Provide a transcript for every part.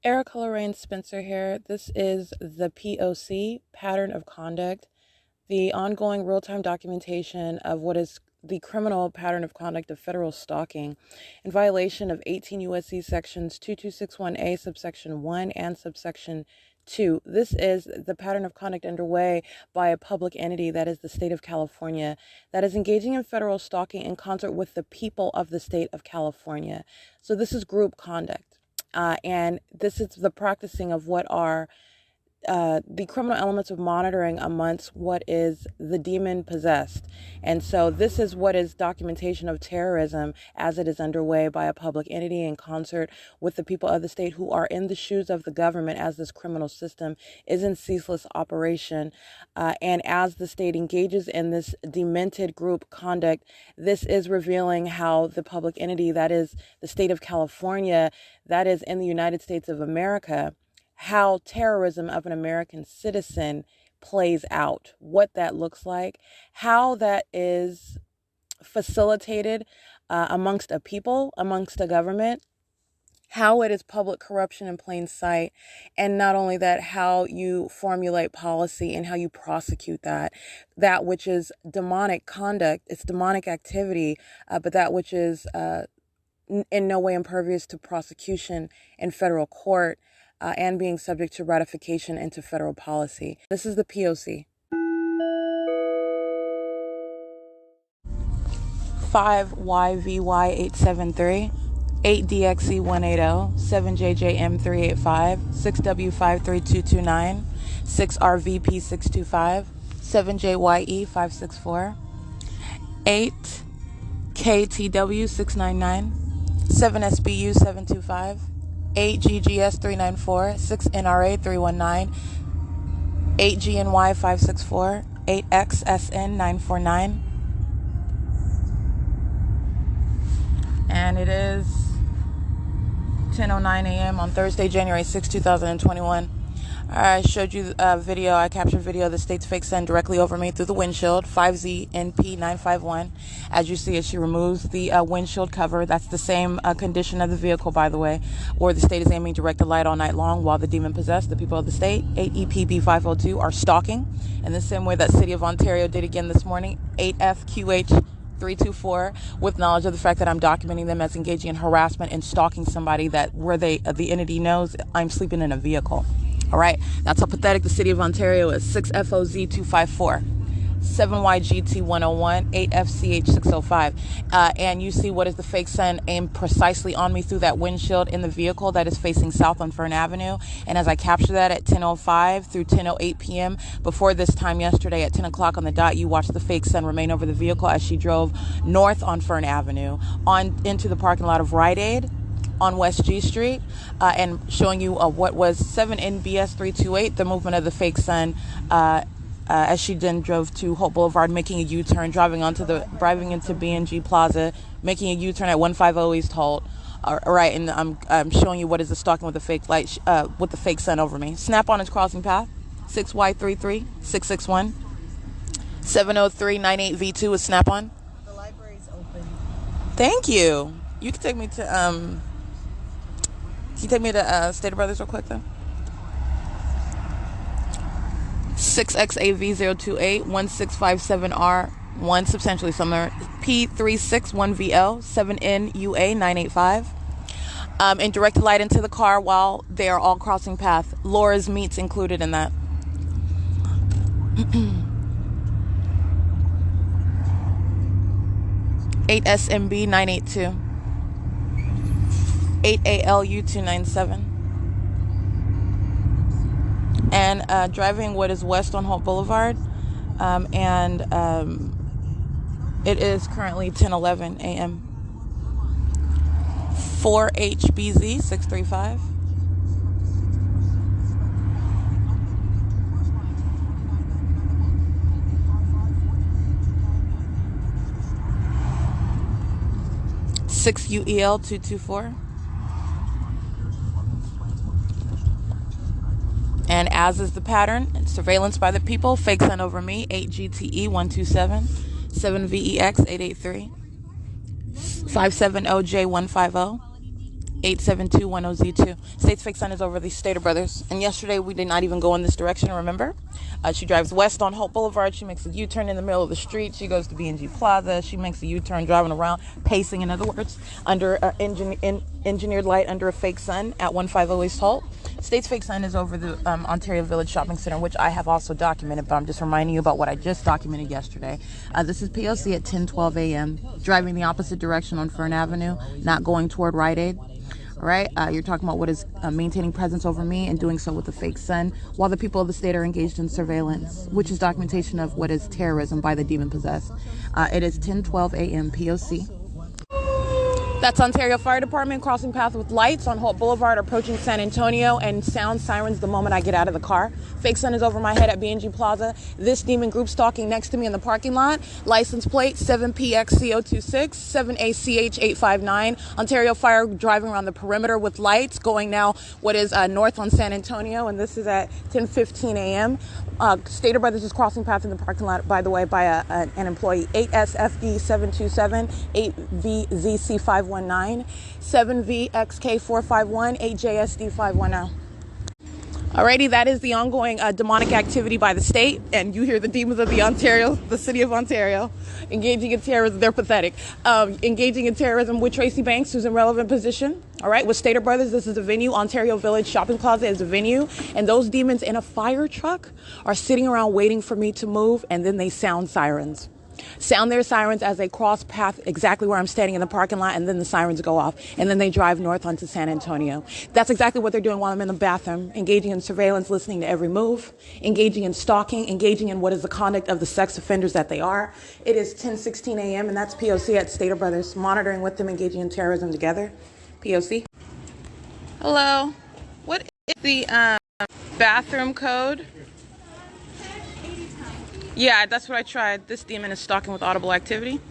Erica Lorraine Spencer here. This is the P.O.C. pattern of conduct, the ongoing real-time documentation of what is the criminal pattern of conduct of federal stalking in violation of 18 U.S.C. sections 2261A subsection 1 and subsection 2. This is the pattern of conduct underway by a public entity, that is the state of California, that is engaging in federal stalking in concert with the people of the state of California. So this is group conduct. And this is the practicing of what are the criminal elements of monitoring amongst what is the demon possessed. And so this is what is documentation of terrorism as it is underway by a public entity in concert with the people of the state who are in the shoes of the government as this criminal system is in ceaseless operation. And as the state engages in this demented group conduct, this is revealing how the public entity, that is the state of California, that is in the United States of America, how terrorism of an American citizen plays out, what that looks like, how that is facilitated amongst a people, amongst a government, how it is public corruption in plain sight, and not only that, how you formulate policy and how you prosecute that which is demonic conduct, it's demonic activity, but that which is in no way impervious to prosecution in federal court, and being subject to ratification into federal policy. This is the P.O.C. 5YVY873, 8DXE180, 7JJM385, 6W53229, 6RVP625, 7JYE564, 8KTW699, 7SBU725, 8GGS394, 6NRA319, 8GNY564, 8XSN949. And it is 10:09 a.m. on Thursday, January 6, 2021. I showed you a video. I captured video of the state's fake sun directly over me through the windshield, 5ZNP951. As you see, as she removes the windshield cover, that's the same condition of the vehicle, by the way, where the state is aiming direct the light all night long while the demon-possessed, the people of the state, 8EPB502, are stalking in the same way that City of Ontario did again this morning, 8FQH324, with knowledge of the fact that I'm documenting them as engaging in harassment and stalking somebody that where the entity knows I'm sleeping in a vehicle. All right, that's how pathetic the City of Ontario is. 6FOZ254, 7YGT101, 8FCH605. And you see what is the fake sun aimed precisely on me through that windshield in the vehicle that is facing south on Fern Avenue. And as I capture that at 10:05 through 10:08 p.m., before this time yesterday at 10 o'clock on the dot, you watched the fake sun remain over the vehicle as she drove north on Fern Avenue on into the parking lot of Rite Aid on West G Street, and showing you what was 7NBS328, the movement of the fake sun, as she then drove to Hope Boulevard, making a U-turn, driving into B&G Plaza, making a U-turn at 150 East Holt. All right, and I'm showing you what is the stalking with the fake light, with the fake sun over me. Snap-on is crossing path, 6Y33-661, 70398V2 is Snap-on. The library's open. Thank you. You can take me to Stater Brothers real quick, though? 6XAV028, 1657R1, substantially similar. P361VL, 7NUA985. And direct light into the car while they are all crossing path. Laura's meats included in that. 8SMB982. 8ALU297, and driving what is west on Hope Boulevard, and it is currently 10:11 a.m. 4HBZ635, UEL224. And as is the pattern, surveillance by the people, fake sun over me, 8GTE127, 7VEX883, 570J150, 87210Z2. State's fake sun is over the Stater brothers. And yesterday we did not even go in this direction, remember? She drives west on Hope Boulevard. She makes a U-turn in the middle of the street. She goes to B&G Plaza. She makes a U-turn driving around, pacing, in other words, under engineered light under a fake sun at 150 East Holt. State's fake sun is over the Ontario Village Shopping Center, which I have also documented, but I'm just reminding you about what I just documented yesterday. This is P.O.C. at 10:12 a.m. driving the opposite direction on Fern Avenue, not going toward Rite Aid. All right, you're talking about what is maintaining presence over me and doing so with a fake sun, while the people of the state are engaged in surveillance, which is documentation of what is terrorism by the demon possessed. It is 10:12 a.m. P.O.C. That's Ontario Fire Department crossing path with lights on Holt Boulevard approaching San Antonio, and sound sirens the moment I get out of the car. Fake sun is over my head at B&G Plaza. This demon group stalking next to me in the parking lot. License plate 7PXC026, 7ACH859. Ontario Fire driving around the perimeter with lights going now what is north on San Antonio, and this is at 10:15 a.m. Stater Brothers is crossing paths in the parking lot, by the way, by an employee. 8SFD727, 8VZC519, 7VXK451, 8JSD510. Alrighty, that is the ongoing demonic activity by the state, and you hear the demons of the city of Ontario, engaging in terrorism. They're pathetic. Engaging in terrorism with Tracy Banks, who's in relevant position. All right, with Stater Brothers, this is a venue. Ontario Village Shopping Plaza is a venue, and those demons in a fire truck are sitting around waiting for me to move, and then they sound sirens. Sound their sirens as they cross path exactly where I'm standing in the parking lot, and then the sirens go off, and then they drive north onto San Antonio. That's exactly what they're doing while I'm in the bathroom, engaging in surveillance, listening to every move, engaging in stalking, engaging in what is the conduct of the sex offenders that they are. It is 10:16 a.m., and that's P.O.C. at Stater Brothers, monitoring with them, engaging in terrorism together. P.O.C. Hello. What is the bathroom code? Yeah, that's what I tried. This demon is stalking with audible activity.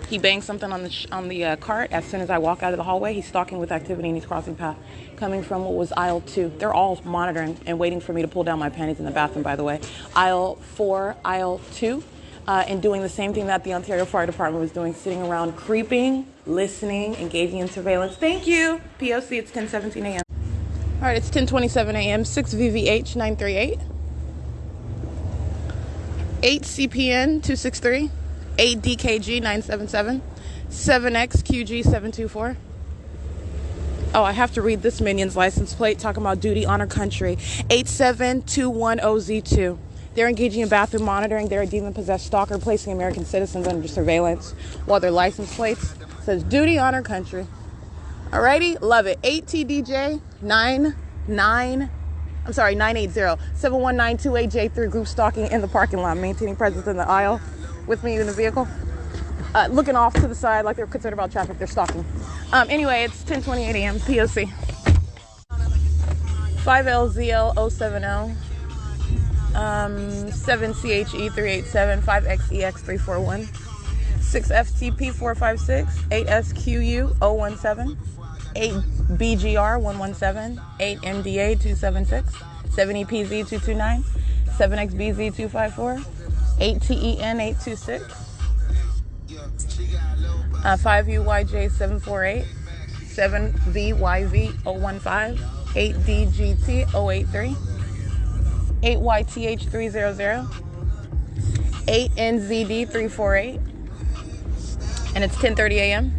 He bangs something on the cart. As soon as I walk out of the hallway, he's stalking with activity, and he's crossing path, coming from what was aisle 2. They're all monitoring and waiting for me to pull down my panties in the bathroom, by the way. Aisle 4, aisle 2, and doing the same thing that the Ontario Fire Department was doing, sitting around creeping, listening, engaging in surveillance. Thank you. POC, it's 10:17 a.m. All right, it's 10:27 a.m. 6VVH 938. 8CPN 263, 8DKG 977, 7XQG 724. Oh, I have to read this minion's license plate talking about duty, honor, country. 87210Z2. They're engaging in bathroom monitoring. They're a demon-possessed stalker placing American citizens under surveillance while their license plates says duty, honor, country. Alrighty, love it. 8TDJ 980-71928J3 group stalking in the parking lot, maintaining presence in the aisle with me in the vehicle, looking off to the side like they're concerned about traffic. They're stalking. Anyway, it's 10:28 a.m. POC. 5LZL070, 7CHE387, 5XEX341, 6FTP456, 8SQU017, 8BGR117, 8MDA276, 7EPZ229, 7XBZ254, 8TEN826, 5UYJ748, 7VYV015, 8DGT083, 8YTH300, 8NZD348, and it's 10:30 a.m.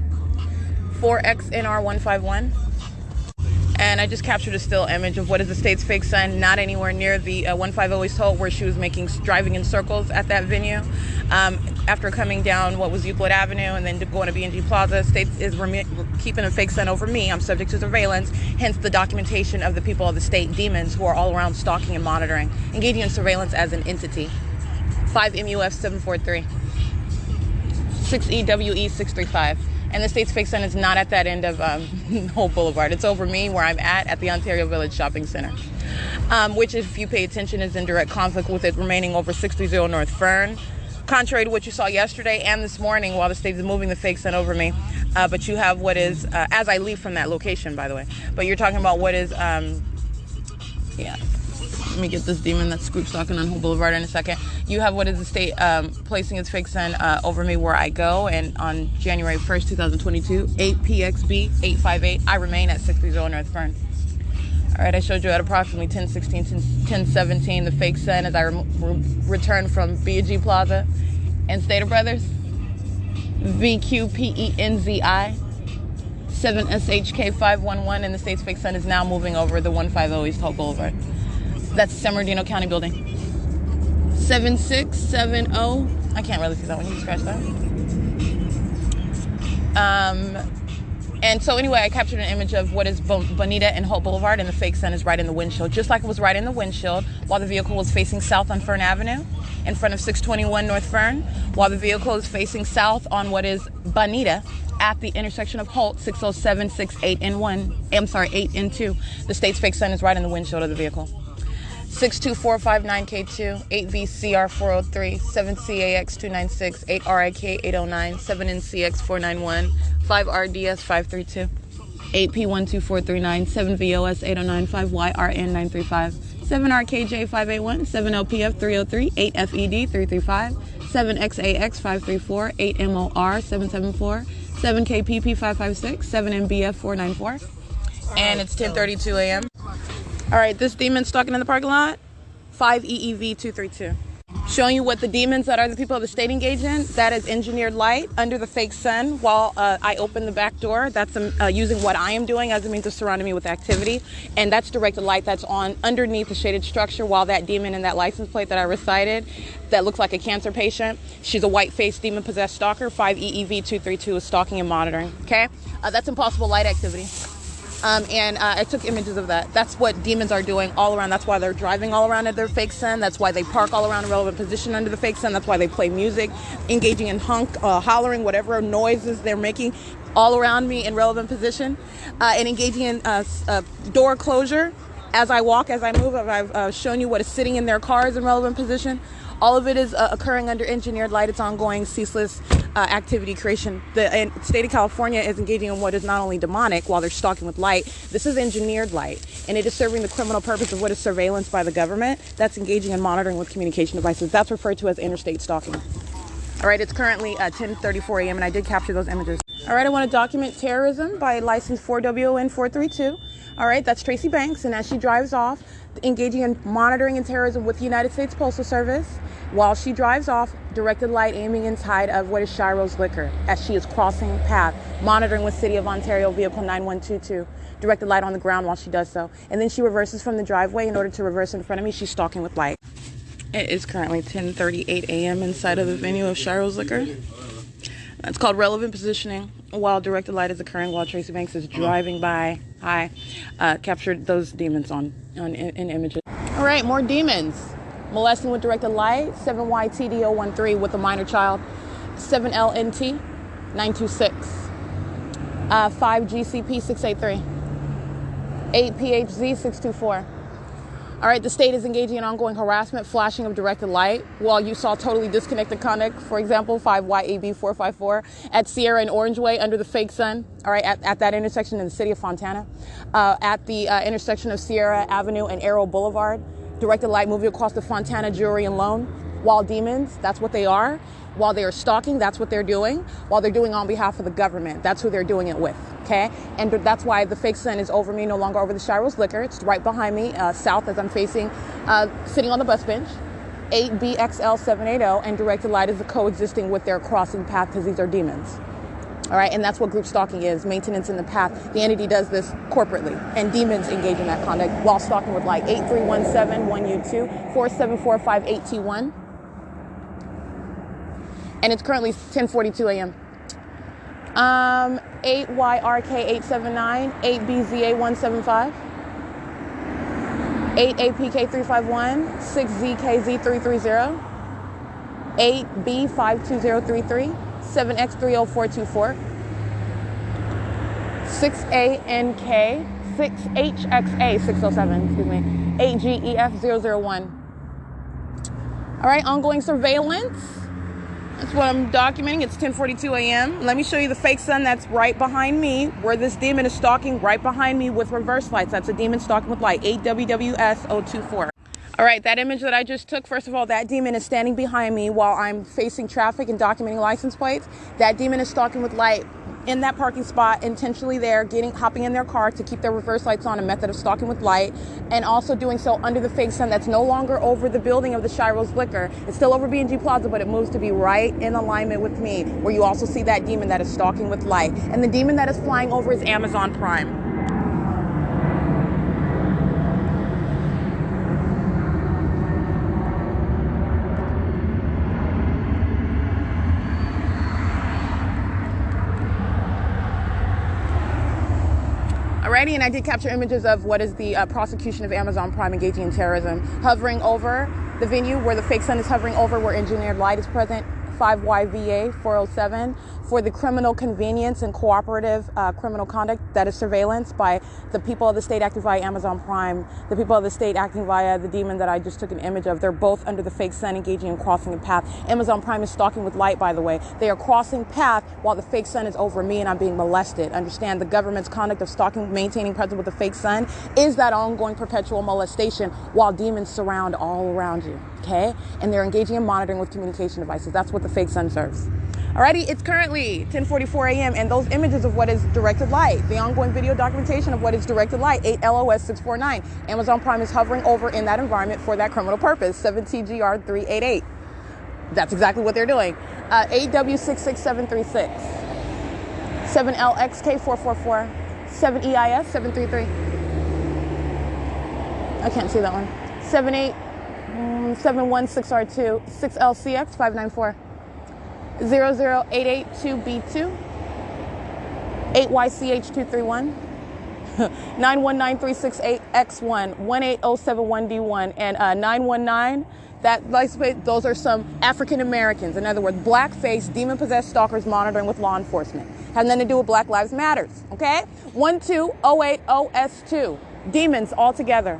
4XNR151, and I just captured a still image of what is the state's fake sun, not anywhere near the 150 East Holt, where she was driving in circles at that venue. After coming down what was Euclid Avenue and then going to B&G Plaza, state is keeping a fake sun over me. I'm subject to surveillance, hence the documentation of the people of the state demons who are all around stalking and monitoring, engaging in surveillance as an entity. 5MUF743, 6EWE635. And the state's fake sun is not at that end of Hope Boulevard. It's over me where I'm at the Ontario Village Shopping Center, which, if you pay attention, is in direct conflict with it remaining over 630 North Fern, contrary to what you saw yesterday and this morning while the state is moving the fake sun over me. But you have what is, as I leave from that location, by the way, but you're talking about what is, yeah, Let me get this demon that's group stalking on Hope Boulevard in a second. You have what is the state placing its fake sun over me where I go, and on January 1st, 2022, 8 PXB 858, I remain at 630 North Fern. All right, I showed you at approximately 10:16, 10:17, the fake sun as I returned from B&G Plaza and Stater Brothers. VQPENZI 7SHK511, and the state's fake sun is now moving over the 150 East Hope Boulevard. That's San Bernardino County building. 7670. I can't really see that one. You can scratch that. And so anyway, I captured an image of what is Bonita and Hope Boulevard, and the fake sun is right in the windshield, just like it was right in the windshield while the vehicle was facing south on Fern Avenue in front of 621 North Fern, while the vehicle is facing south on what is Bonita at the intersection of Holt, 607, 68 and 1. I'm sorry, 8 and 2. The state's fake sun is right in the windshield of the vehicle. 62459K2, 8VCR403, 7CAX296, 8RIK809, 7NCX491, 5RDS532, 8P12439, 7VOS809, 5YRN935, 7RKJ581, 7LPF303, 8FED335, 7XAX534, 8MOR774, 7KPP556, 7MBF494, and it's 10:32 a.m. All right, this demon stalking in the parking lot, 5EEV232. Showing you what the demons that are the people of the state engage in. That is engineered light under the fake sun while I open the back door. That's using what I am doing as a means of surrounding me with activity. And that's directed light that's on underneath the shaded structure while that demon in that license plate that I recited that looks like a cancer patient. She's a white-faced demon-possessed stalker. 5EEV232 is stalking and monitoring, okay? That's impossible light activity. I took images of that. That's what demons are doing all around. That's why they're driving all around at their fake sun. That's why they park all around a relevant position under the fake sun. That's why they play music, engaging in hollering, whatever noises they're making all around me in relevant position, and engaging in door closure as I walk, as I move. I've shown you what is sitting in their cars in relevant position. All of it is occurring under engineered light. It's ongoing, ceaseless activity creation. The state of California is engaging in what is not only demonic while they're stalking with light. This is engineered light, and it is serving the criminal purpose of what is surveillance by the government. That's engaging in monitoring with communication devices. That's referred to as interstate stalking. All right, it's currently 10:34 a.m., and I did capture those images. All right, I want to document terrorism by license 4WON432. All right, that's Tracy Banks, and as she drives off, engaging in monitoring and terrorism with the United States Postal Service, while she drives off, directed light aiming inside of what is Shiro's Liquor as she is crossing path, monitoring with City of Ontario vehicle 9122, directed light on the ground while she does so. And then she reverses from the driveway in order to reverse in front of me. She's stalking with light. It is currently 10:38 a.m. inside of the venue of Shiro's Liquor. That's called relevant positioning while directed light is occurring while Tracy Banks is driving by. Captured those demons in images. All right, more demons. Molesting with directed light, 7YTDO13 with a minor child, 7LNT 926, 5GCP 683, 8PHZ 624. All right, the state is engaging in ongoing harassment, flashing of directed light, while you saw totally disconnected conduct, for example, 5YAB454 at Sierra and Orange Way under the fake sun, all right, at that intersection in the city of Fontana, at the intersection of Sierra Avenue and Arrow Boulevard, directed light moving across the Fontana Jewelry and Loan, while demons, that's what they are. While they are stalking, that's what they're doing. While they're doing on behalf of the government, that's who they're doing it with, okay? And that's why the fake sun is over me, no longer over the Shiro's Liquor. It's right behind me, south as I'm facing, sitting on the bus bench, 8BXL780, and directed light is coexisting with their crossing path because these are demons. All right, and that's what group stalking is, maintenance in the path. The entity does this corporately, and demons engage in that conduct while stalking with light. 83171U2, 474581. And it's currently 10:42 a.m. 8YRK879, 8BZA175, 8APK351, 6ZKZ330, 8B52033, 7X30424, 6ANK, 6HXA607, 8GEF001. All right, ongoing surveillance. That's what I'm documenting. It's 10:42 a.m. Let me show you the fake sun that's right behind me, where this demon is stalking right behind me with reverse lights. That's a demon stalking with light, 8WWS024. All right, that image that I just took, first of all, that demon is standing behind me while I'm facing traffic and documenting license plates. That demon is stalking with light in that parking spot, intentionally there, hopping in their car to keep their reverse lights on, a method of stalking with light, and also doing so under the fake sun that's no longer over the building of the Shiro's Liquor. It's still over B&G Plaza, but it moves to be right in alignment with me, where you also see that demon that is stalking with light. And the demon that is flying over is Amazon Prime. Alrighty, and I did capture images of what is the prosecution of Amazon Prime engaging in terrorism, hovering over the venue where the fake sun is hovering over, where engineered light is present, 5YVA 407, for the criminal convenience and cooperative criminal conduct that is surveillance by the people of the state acting via Amazon Prime, the people of the state acting via the demon that I just took an image of. They're both under the fake sun engaging in crossing a path. Amazon Prime is stalking with light, by the way. They are crossing path while the fake sun is over me and I'm being molested. Understand, the government's conduct of stalking, maintaining presence with the fake sun is that ongoing perpetual molestation while demons surround all around you, okay? And they're engaging in monitoring with communication devices. That's what the fake sun serves. Alrighty, it's currently 10:44 a.m. and those images of what is directed light, the ongoing video documentation of what is directed light, 8 LOS 649. Amazon Prime is hovering over in that environment for that criminal purpose, 7TGR 388. That's exactly what they're doing. 8W66736, 7LXK 444, 7EIS 733. I can't see that one. 71716R2, 6LCX 594. 00882B2, 8YCH231, 919368X1, 18071D1, and 919. That license plate, those are some African Americans. In other words, black-faced, demon-possessed stalkers monitoring with law enforcement. Has nothing to do with Black Lives Matters, okay? 12080S2. Demons all together.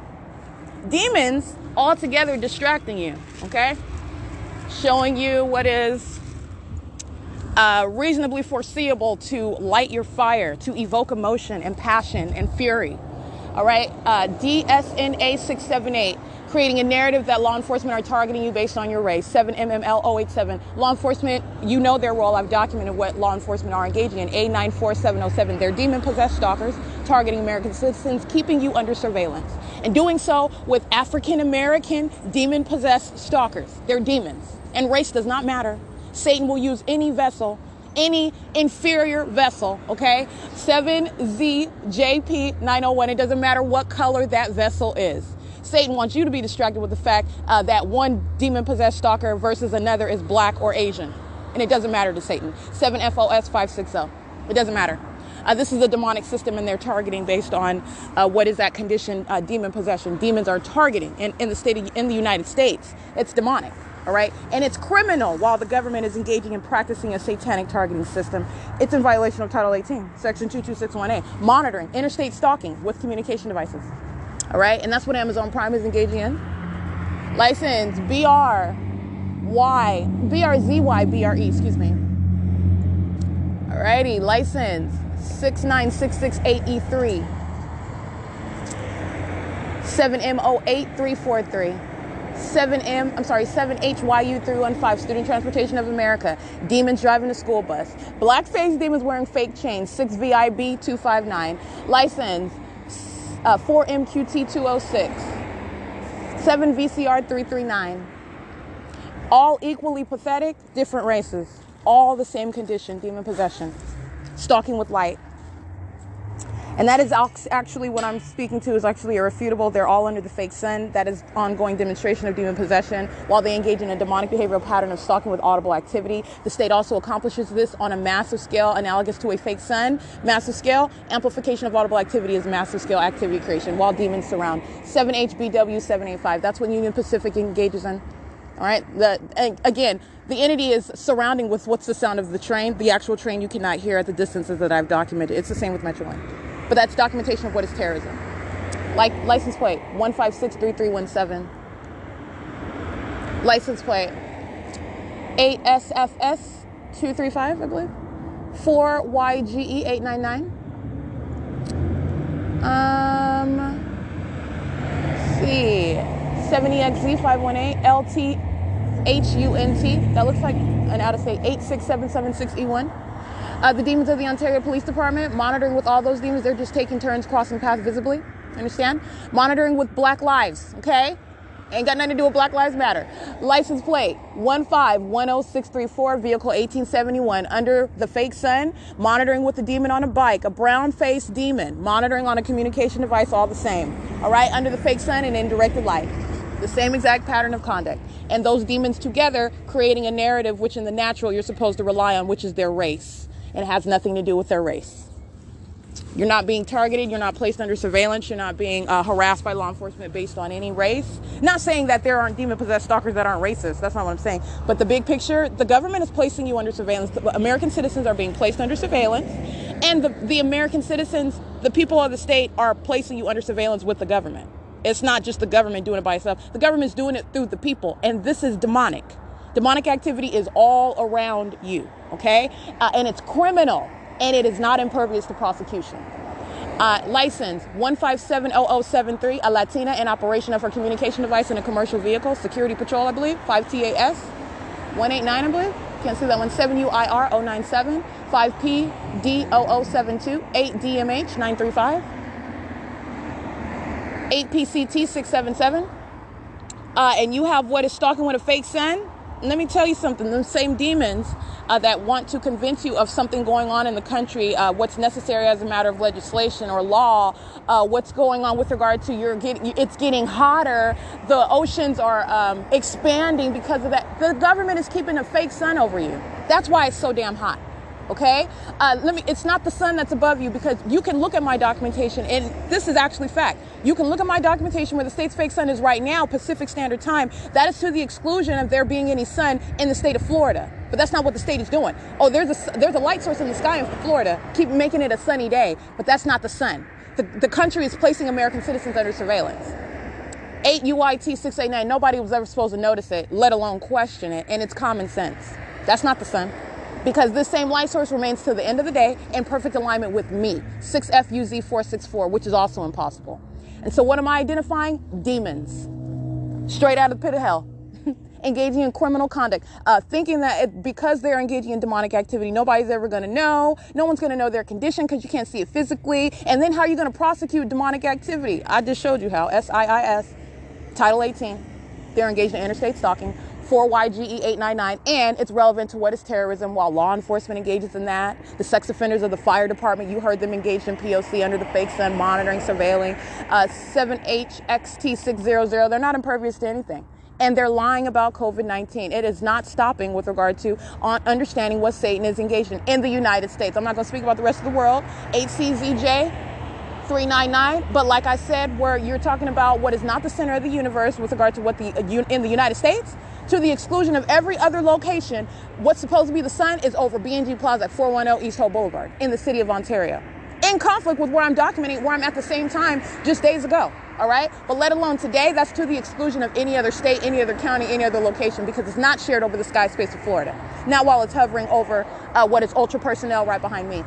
Demons all together distracting you, okay? Showing you what is reasonably foreseeable to light your fire, to evoke emotion and passion and fury. All right, DSNA 678, creating a narrative that law enforcement are targeting you based on your race. 7MML 087, law enforcement, you know their role. I've documented what law enforcement are engaging in. A94707, they're demon-possessed stalkers targeting American citizens, keeping you under surveillance, and doing so with African American demon-possessed stalkers. They're demons, and race does not matter. Satan will use any vessel, any inferior vessel, okay? 7ZJP901, it doesn't matter what color that vessel is. Satan wants you to be distracted with the fact that one demon-possessed stalker versus another is black or Asian. And it doesn't matter to Satan. 7FOS560, it doesn't matter. This is a demonic system, and they're targeting based on what is that condition, demon possession. Demons are targeting in the United States. It's demonic. All right. And it's criminal while the government is engaging in practicing a satanic targeting system. It's in violation of Title 18, Section 2261A, monitoring interstate stalking with communication devices. All right. And that's what Amazon Prime is engaging in. License BRZYBRE, excuse me. All righty. License 69668E3, 7M08343. 7HYU315, Student Transportation of America. Demons driving a school bus. Black-faced demons wearing fake chains, 6VIB259. License 4MQT206. 7VCR339. All equally pathetic, different races. All the same condition, demon possession. Stalking with light. And that is actually what I'm speaking to is actually irrefutable. They're all under the fake sun. That is ongoing demonstration of demon possession while they engage in a demonic behavioral pattern of stalking with audible activity. The state also accomplishes this on a massive scale analogous to a fake sun. Massive scale amplification of audible activity is massive scale activity creation while demons surround. 7HBW785. That's what Union Pacific engages in. All right. Again, the entity is surrounding with what's the sound of the train. The actual train you cannot hear at the distances that I've documented. It's the same with Metroline. But that's documentation of what is terrorism. Like license plate 1563317. License plate 8SFS235, I believe. 4YGE899. Let's see. 70XZ 518 LTHUNT. That looks like an out-of-state 86776E1. The demons of the Ontario Police Department, monitoring with all those demons. They're just taking turns crossing paths visibly. Understand? Monitoring with Black Lives, okay? Ain't got nothing to do with Black Lives Matter. License plate 1510634, vehicle 1871, under the fake sun, monitoring with the demon on a bike, a brown-faced demon, monitoring on a communication device, all the same. All right, under the fake sun and in directed light. The same exact pattern of conduct. And those demons together creating a narrative which in the natural you're supposed to rely on, which is their race. And it has nothing to do with their race. You're not being targeted. You're not placed under surveillance. You're not being harassed by law enforcement based on any race. Not saying that there aren't demon-possessed stalkers that aren't racist. That's not what I'm saying. But the big picture, the government is placing you under surveillance. American citizens are being placed under surveillance. And the American citizens, the people of the state, are placing you under surveillance with the government. It's not just the government doing it by itself. The government's doing it through the people. And this is demonic. Demonic activity is all around you. Okay? And it's criminal. And it is not impervious to prosecution. License 1570073, a Latina in operation of her communication device in a commercial vehicle, security patrol, I believe, 5TAS, 189, I believe. Can't see that one. 7UIR 097, 5PD0072, 8DMH 935, 8PCT 677. And you have what is stalking with a fake sun. Let me tell you something. The same demons that want to convince you of something going on in the country, what's necessary as a matter of legislation or law, what's going on with regard to it's getting hotter, the oceans are expanding because of that. The government is keeping a fake sun over you. That's why it's so damn hot. Okay? It's not the sun that's above you, because you can look at my documentation, and this is actually fact. You can look at my documentation where the state's fake sun is right now, Pacific Standard Time. That is to the exclusion of there being any sun in the state of Florida. But that's not what the state is doing. Oh, there's a light source in the sky in Florida. Keep making it a sunny day. But that's not the sun. The country is placing American citizens under surveillance. 8 UIT 689. Nobody was ever supposed to notice it, let alone question it. And it's common sense. That's not the sun. Because this same light source remains to the end of the day in perfect alignment with me, 6FUZ464, which is also impossible. And so what am I identifying? Demons. Straight out of the pit of hell. Engaging in criminal conduct. Thinking that because they're engaging in demonic activity, nobody's ever going to know. No one's going to know their condition because you can't see it physically. And then how are you going to prosecute demonic activity? I just showed you how. S.I.I.S. Title 18. They're engaged in interstate stalking. 4YGE899, and it's relevant to what is terrorism while law enforcement engages in that. The sex offenders of the fire department, you heard them engaged in P.O.C. under the fake sun, monitoring, surveilling. 7HXT600, they're not impervious to anything. And they're lying about COVID-19. It is not stopping with regard to understanding what Satan is engaged in the United States. I'm not going to speak about the rest of the world. HCZJ 399, but like I said, where you're talking about what is not the center of the universe with regard to what in the United States, to the exclusion of every other location, what's supposed to be the sun is over B&G Plaza at 410 East Hope Boulevard in the city of Ontario. In conflict with where I'm documenting, where I'm at the same time just days ago, all right? But let alone today, that's to the exclusion of any other state, any other county, any other location, because it's not shared over the sky space of Florida. Not while it's hovering over what is ultra personnel right behind me.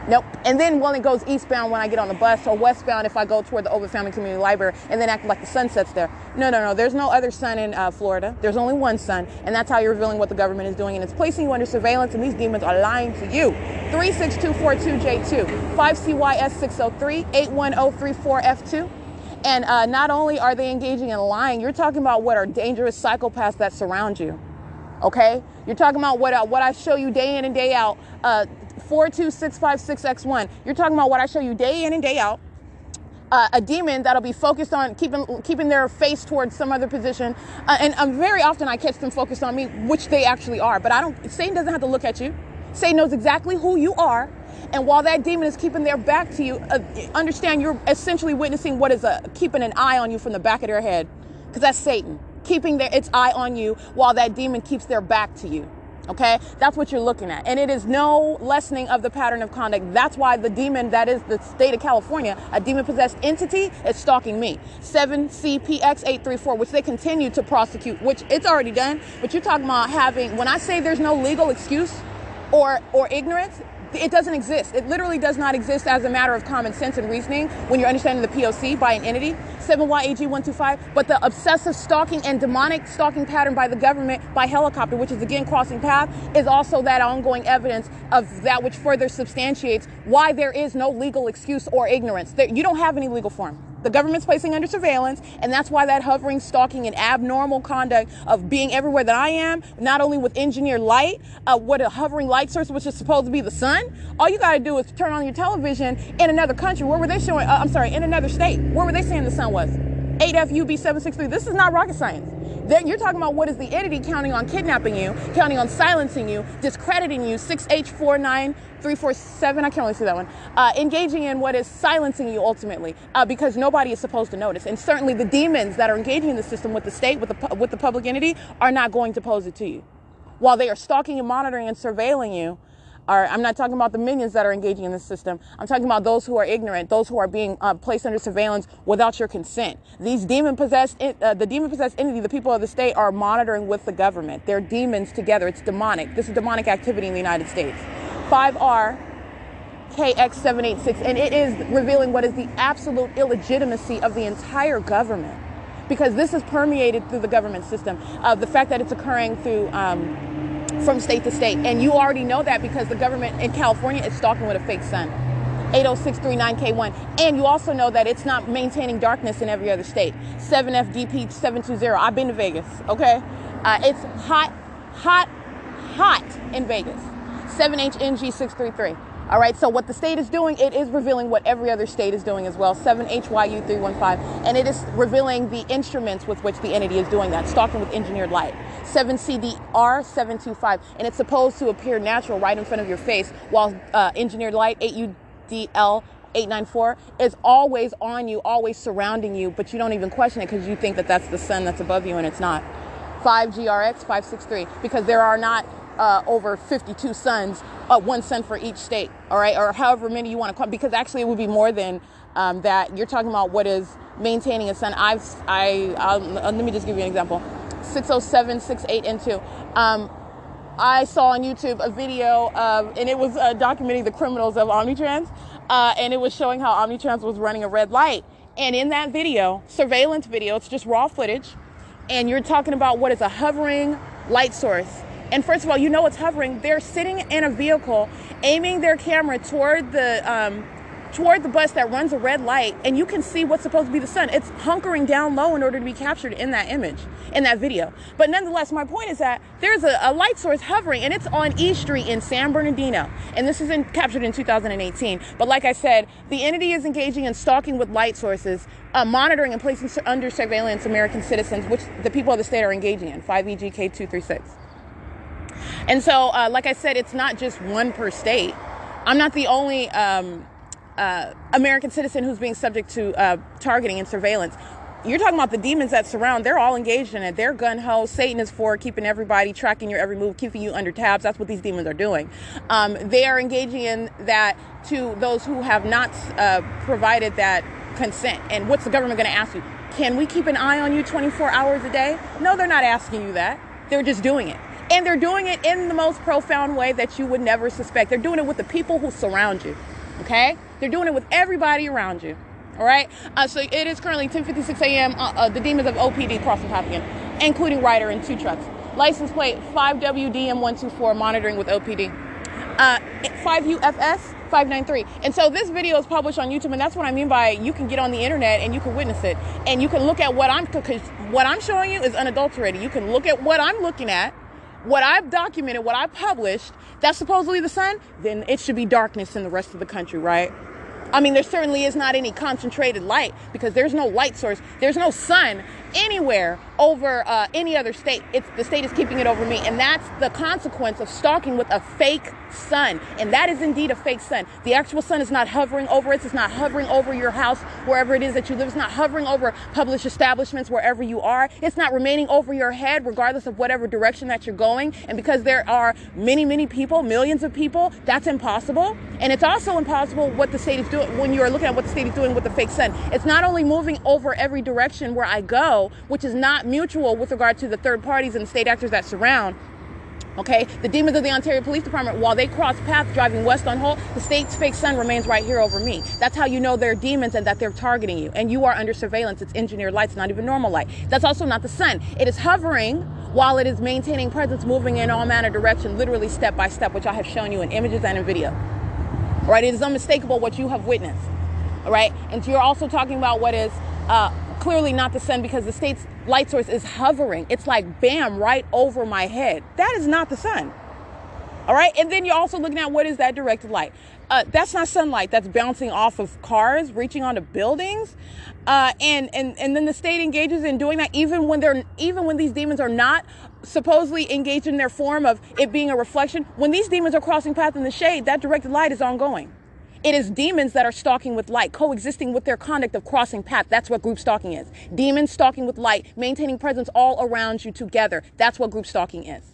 Nope. And then when it goes eastbound when I get on the bus, or westbound if I go toward the Ovid Family Community Library, and then act like the sun sets there. No. There's no other sun in Florida. There's only one sun, and that's how you're revealing what the government is doing, and it's placing you under surveillance, and these demons are lying to you. 36242J2, 5CYS603, 81034F2. And not only are they engaging in lying, you're talking about what are dangerous psychopaths that surround you. Okay? You're talking about what I show you day in and day out. 42656X1. You're talking about what I show you day in and day out. A demon that'll be focused on keeping their face towards some other position. And very often I catch them focused on me, which they actually are. But Satan doesn't have to look at you. Satan knows exactly who you are. And while that demon is keeping their back to you, understand you're essentially witnessing what is keeping an eye on you from the back of their head. Because that's Satan. Keeping its eye on you while that demon keeps their back to you. Okay, that's what you're looking at. And it is no lessening of the pattern of conduct. That's why the demon that is the state of California, a demon-possessed entity, is stalking me. 7CPX834, which they continue to prosecute, which it's already done. But you're talking about when I say there's no legal excuse or ignorance, It doesn't exist. It literally does not exist as a matter of common sense and reasoning when you're understanding the P.O.C. by an entity, 7YAG125, but the obsessive stalking and demonic stalking pattern by the government by helicopter, which is again crossing path, is also that ongoing evidence of that which further substantiates why there is no legal excuse or ignorance. You don't have any legal form. The government's placing under surveillance, and that's why that hovering, stalking, and abnormal conduct of being everywhere that I am, not only with engineered light, what a hovering light source, which is supposed to be the sun. All you got to do is turn on your television in another country. Where were they showing? In another state. Where were they saying the sun was? 8FUB763. This is not rocket science. You're talking about what is the entity counting on kidnapping you, counting on silencing you, discrediting you, 6H49347, I can only see that one, engaging in what is silencing you ultimately, because nobody is supposed to notice. And certainly the demons that are engaging in the system with the state, with the public entity, are not going to pose it to you. While they are stalking and monitoring and surveilling you, I'm not talking about the minions that are engaging in this system. I'm talking about those who are ignorant, those who are being placed under surveillance without your consent. These demon-possessed, the demon-possessed entity, the people of the state, are monitoring with the government. They're demons together. It's demonic. This is demonic activity in the United States. 5R KX786, and it is revealing what is the absolute illegitimacy of the entire government, because this is permeated through the government system. The fact that it's occurring through from state to state. And you already know that because the government in California is stalking with a fake sun. 80639K1. And you also know that it's not maintaining darkness in every other state. 7FDP720. I've been to Vegas, okay? It's hot in Vegas. 7HNG633. All right, so what the state is doing, it is revealing what every other state is doing as well. 7HYU315. And it is revealing the instruments with which the entity is doing that, stalking with engineered light. 7CDR725. And it's supposed to appear natural right in front of your face, while engineered light, 8UDL894, is always on you, always surrounding you, but you don't even question it because you think that that's the sun that's above you, and it's not. 5GRX563, because there are not over 52 suns, one sun for each state, all right, or however many you want to call, because actually it would be more than that. You're talking about what is maintaining a sun. Let me just give you an example. 60768N2. I saw on YouTube a video and it was documenting the criminals of Omnitrans, and it was showing how Omnitrans was running a red light. And in that video, surveillance video, it's just raw footage, and you're talking about what is a hovering light source. And first of all, you know it's hovering. They're sitting in a vehicle, aiming their camera toward the bus that runs a red light, and you can see what's supposed to be the sun. It's hunkering down low in order to be captured in that image, in that video. But nonetheless, my point is that there's a light source hovering, and it's on E Street in San Bernardino. And this is captured in 2018. But like I said, the entity is engaging in stalking with light sources, monitoring and placing under surveillance American citizens, which the people of the state are engaging in, 5EGK236. And so, like I said, it's not just one per state. I'm not the only American citizen who's being subject to targeting and surveillance. You're talking about the demons that surround. They're all engaged in it. They're gun-ho. Satan is for keeping everybody, tracking your every move, keeping you under tabs. That's what these demons are doing. They are engaging in that to those who have not provided that consent. And what's the government going to ask you? Can we keep an eye on you 24 hours a day? No, they're not asking you that. They're just doing it. And they're doing it in the most profound way that you would never suspect. They're doing it with the people who surround you, okay? They're doing it with everybody around you, all right? So it is currently 10:56 a.m. The demons of OPD crossing path again, including Ryder and 2 trucks. License plate 5WDM124, monitoring with OPD. 5UFS593. And so this video is published on YouTube, and that's what I mean by you can get on the internet and you can witness it. And you can look at what I'm showing you is unadulterated. You can look at what I'm looking at, what I've documented, what I published, that's supposedly the sun, then it should be darkness in the rest of the country, right? I mean, there certainly is not any concentrated light because there's no light source. There's no sun anywhere over any other state. The state is keeping it over me. And that's the consequence of stalking with a fake sun. And that is indeed a fake sun. The actual sun is not hovering over us. It's not hovering over your house, wherever it is that you live. It's not hovering over published establishments, wherever you are. It's not remaining over your head, regardless of whatever direction that you're going. And because there are many, many people, millions of people, that's impossible. And it's also impossible what the state is doing when you're looking at what the state is doing with the fake sun. It's not only moving over every direction where I go, which is not mutual with regard to the third parties and state actors that surround, Okay, the demons of the Ontario Police Department, while they cross paths driving west on Holt, the state's fake sun remains right here over me. That's how you know they're demons and that they're targeting you. And you are under surveillance. It's engineered light. It's not even normal light. That's also not the sun. It is hovering while it is maintaining presence, moving in all manner of direction, literally step by step, which I have shown you in images and in video. All right, it is unmistakable what you have witnessed. All right, and you're also talking about what is clearly not the sun, because the state's light source is hovering. It's like bam, right over my head. That is not the sun. All right, and then you're also looking at what is that directed light. That's not sunlight. That's bouncing off of cars, reaching onto buildings, and then the state engages in doing that even when these demons are not supposedly engaged in their form of it being a reflection. When these demons are crossing paths in the shade, that directed light is ongoing. It is demons that are stalking with light, coexisting with their conduct of crossing paths. That's what group stalking is. Demons stalking with light, maintaining presence all around you together. That's what group stalking is.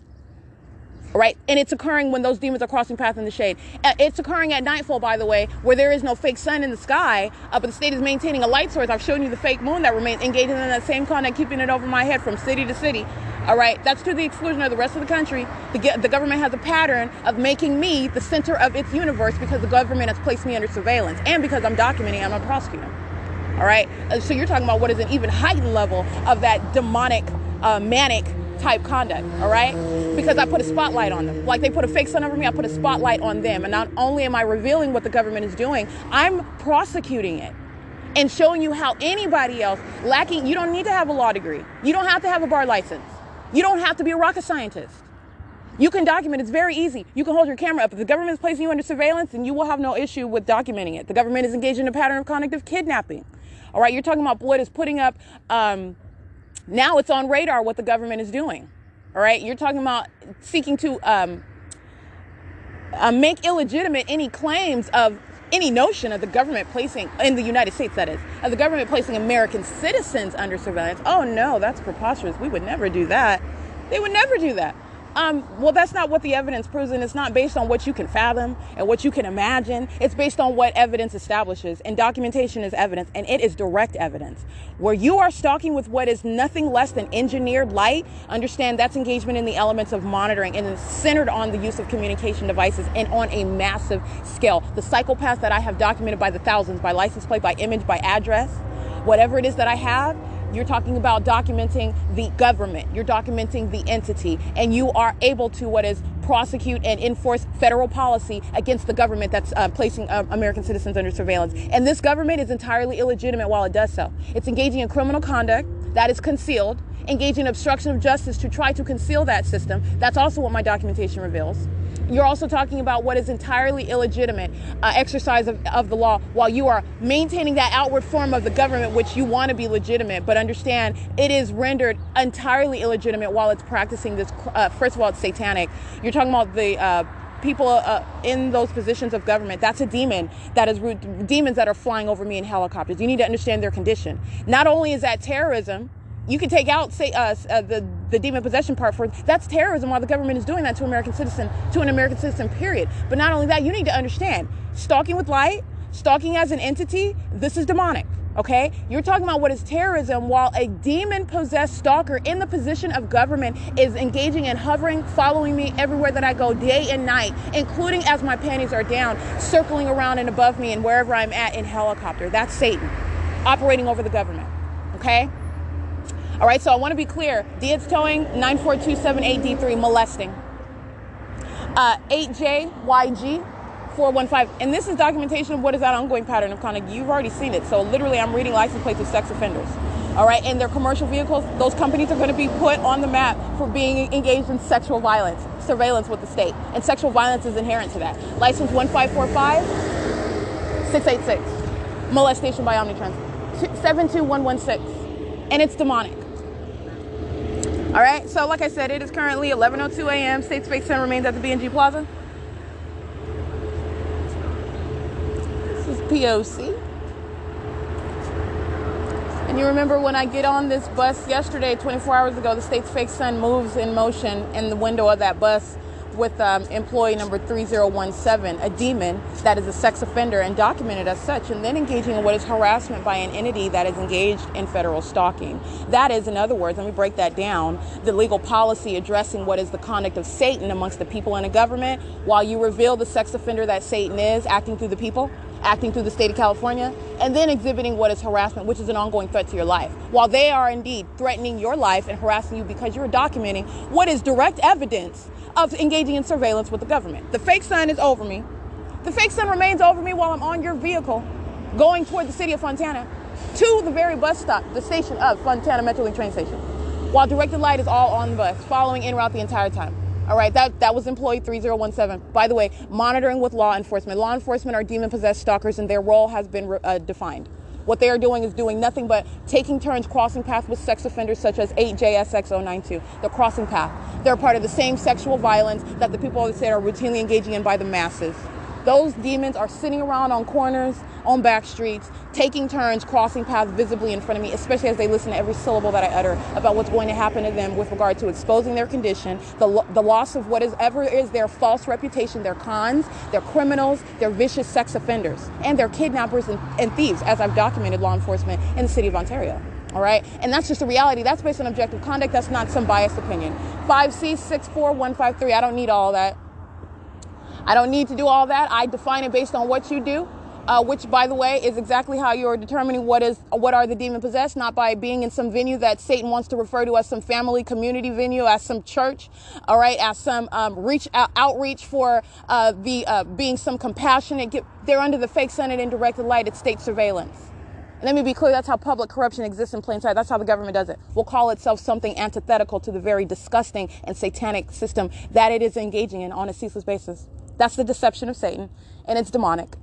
All right? And it's occurring when those demons are crossing paths in the shade. It's occurring at nightfall, by the way, where there is no fake sun in the sky, but the state is maintaining a light source. I've shown you the fake moon that remains engaging in that same conduct, keeping it over my head from city to city. All right, that's to the exclusion of the rest of the country. The government has a pattern of making me the center of its universe because the government has placed me under surveillance and because I'm documenting, I'm a prosecutor. All right, so you're talking about what is an even heightened level of that demonic, manic type conduct. All right, because I put a spotlight on them. Like they put a fake sun over me, I put a spotlight on them. And not only am I revealing what the government is doing, I'm prosecuting it and showing you how anybody else lacking, you don't need to have a law degree. You don't have to have a bar license. You don't have to be a rocket scientist. You can document. It's very easy. You can hold your camera up. If the government is placing you under surveillance, then you will have no issue with documenting it. The government is engaged in a pattern of conduct of kidnapping. All right, you're talking about what is putting up, now it's on radar what the government is doing. All right, you're talking about seeking to make illegitimate any claims of any notion of the government placing, in the United States that is, of the government placing American citizens under surveillance. Oh no, that's preposterous. We would never do that. They would never do that. Well, that's not what the evidence proves, and it's not based on what you can fathom and what you can imagine. It's based on what evidence establishes, and documentation is evidence, and it is direct evidence. Where you are stalking with what is nothing less than engineered light, understand that's engagement in the elements of monitoring, and it's centered on the use of communication devices and on a massive scale. The psychopaths that I have documented by the thousands, by license plate, by image, by address, whatever it is that I have, you're talking about documenting the government. You're documenting the entity. And you are able to prosecute and enforce federal policy against the government that's placing American citizens under surveillance. And this government is entirely illegitimate while it does so. It's engaging in criminal conduct that is concealed, engaging in obstruction of justice to try to conceal that system. That's also what my documentation reveals. You're also talking about what is entirely illegitimate exercise of the law while you are maintaining that outward form of the government, which you want to be legitimate, but understand it is rendered entirely illegitimate while it's practicing this. First of all, it's satanic. You're talking about the people in those positions of government. That's a demon. That is demons that are flying over me in helicopters. You need to understand their condition. Not only is that terrorism, you can take out, say, the demon possession part for that's terrorism while the government is doing that to an American citizen, period. But not only that, you need to understand stalking with light, stalking as an entity, this is demonic. Okay? You're talking about what is terrorism while a demon-possessed stalker in the position of government is engaging and hovering, following me everywhere that I go, day and night, including as my panties are down, circling around and above me and wherever I'm at in helicopter. That's Satan operating over the government. Okay? All right, so I want to be clear. DEADS towing, 94278D3, molesting. 8JYG, 415. And this is documentation of what is that ongoing pattern of conduct. You've already seen it. So literally, I'm reading license plates of sex offenders. All right, and their commercial vehicles, those companies are going to be put on the map for being engaged in sexual violence, surveillance with the state. And sexual violence is inherent to that. License 1545686. Molestation by Omnitrans. 72116. And it's demonic. All right, so like I said, it is currently 11:02 a.m. State Space Center remains at the B&G Plaza. This is P.O.C. And you remember when I get on this bus yesterday, 24 hours ago, the state's fake sun moves in motion in the window of that bus with employee number 3017, a demon that is a sex offender and documented as such, and then engaging in what is harassment by an entity that is engaged in federal stalking. That is, in other words, let me break that down, the legal policy addressing what is the conduct of Satan amongst the people in the government, while you reveal the sex offender that Satan is, acting through the people, acting through the state of California, and then exhibiting what is harassment, which is an ongoing threat to your life. While they are indeed threatening your life and harassing you because you're documenting what is direct evidence of engaging in surveillance with the government. The fake sun is over me. The fake sun remains over me while I'm on your vehicle going toward the city of Fontana to the very bus stop, the station of Fontana Metrolink train station, while directed light is all on the bus, following en route the entire time. All right, that was employee 3017. By the way, monitoring with law enforcement. Law enforcement are demon-possessed stalkers, and their role has been defined. What they are doing is doing nothing but taking turns crossing paths with sex offenders such as 8JSX092. They're crossing path. They're part of the same sexual violence that the people of the state are routinely engaging in by the masses. Those demons are sitting around on corners, on back streets, taking turns, crossing paths visibly in front of me, especially as they listen to every syllable that I utter about what's going to happen to them with regard to exposing their condition, the loss of whatever is their false reputation, their cons, their criminals, their vicious sex offenders, and their kidnappers and thieves, as I've documented law enforcement in the city of Ontario. All right, and that's just a reality. That's based on objective conduct. That's not some biased opinion. 5C64153. I don't need all that. I don't need to do all that. I define it based on what you do, which, by the way, is exactly how you're determining what are the demon possessed, not by being in some venue that Satan wants to refer to as some family community venue, as some church, all right, as some outreach for being some compassionate. They're under the fake Senate and directed light. It's state surveillance. And let me be clear, that's how public corruption exists in plain sight. That's how the government does it. Will call itself something antithetical to the very disgusting and satanic system that it is engaging in on a ceaseless basis. That's the deception of Satan, and it's demonic.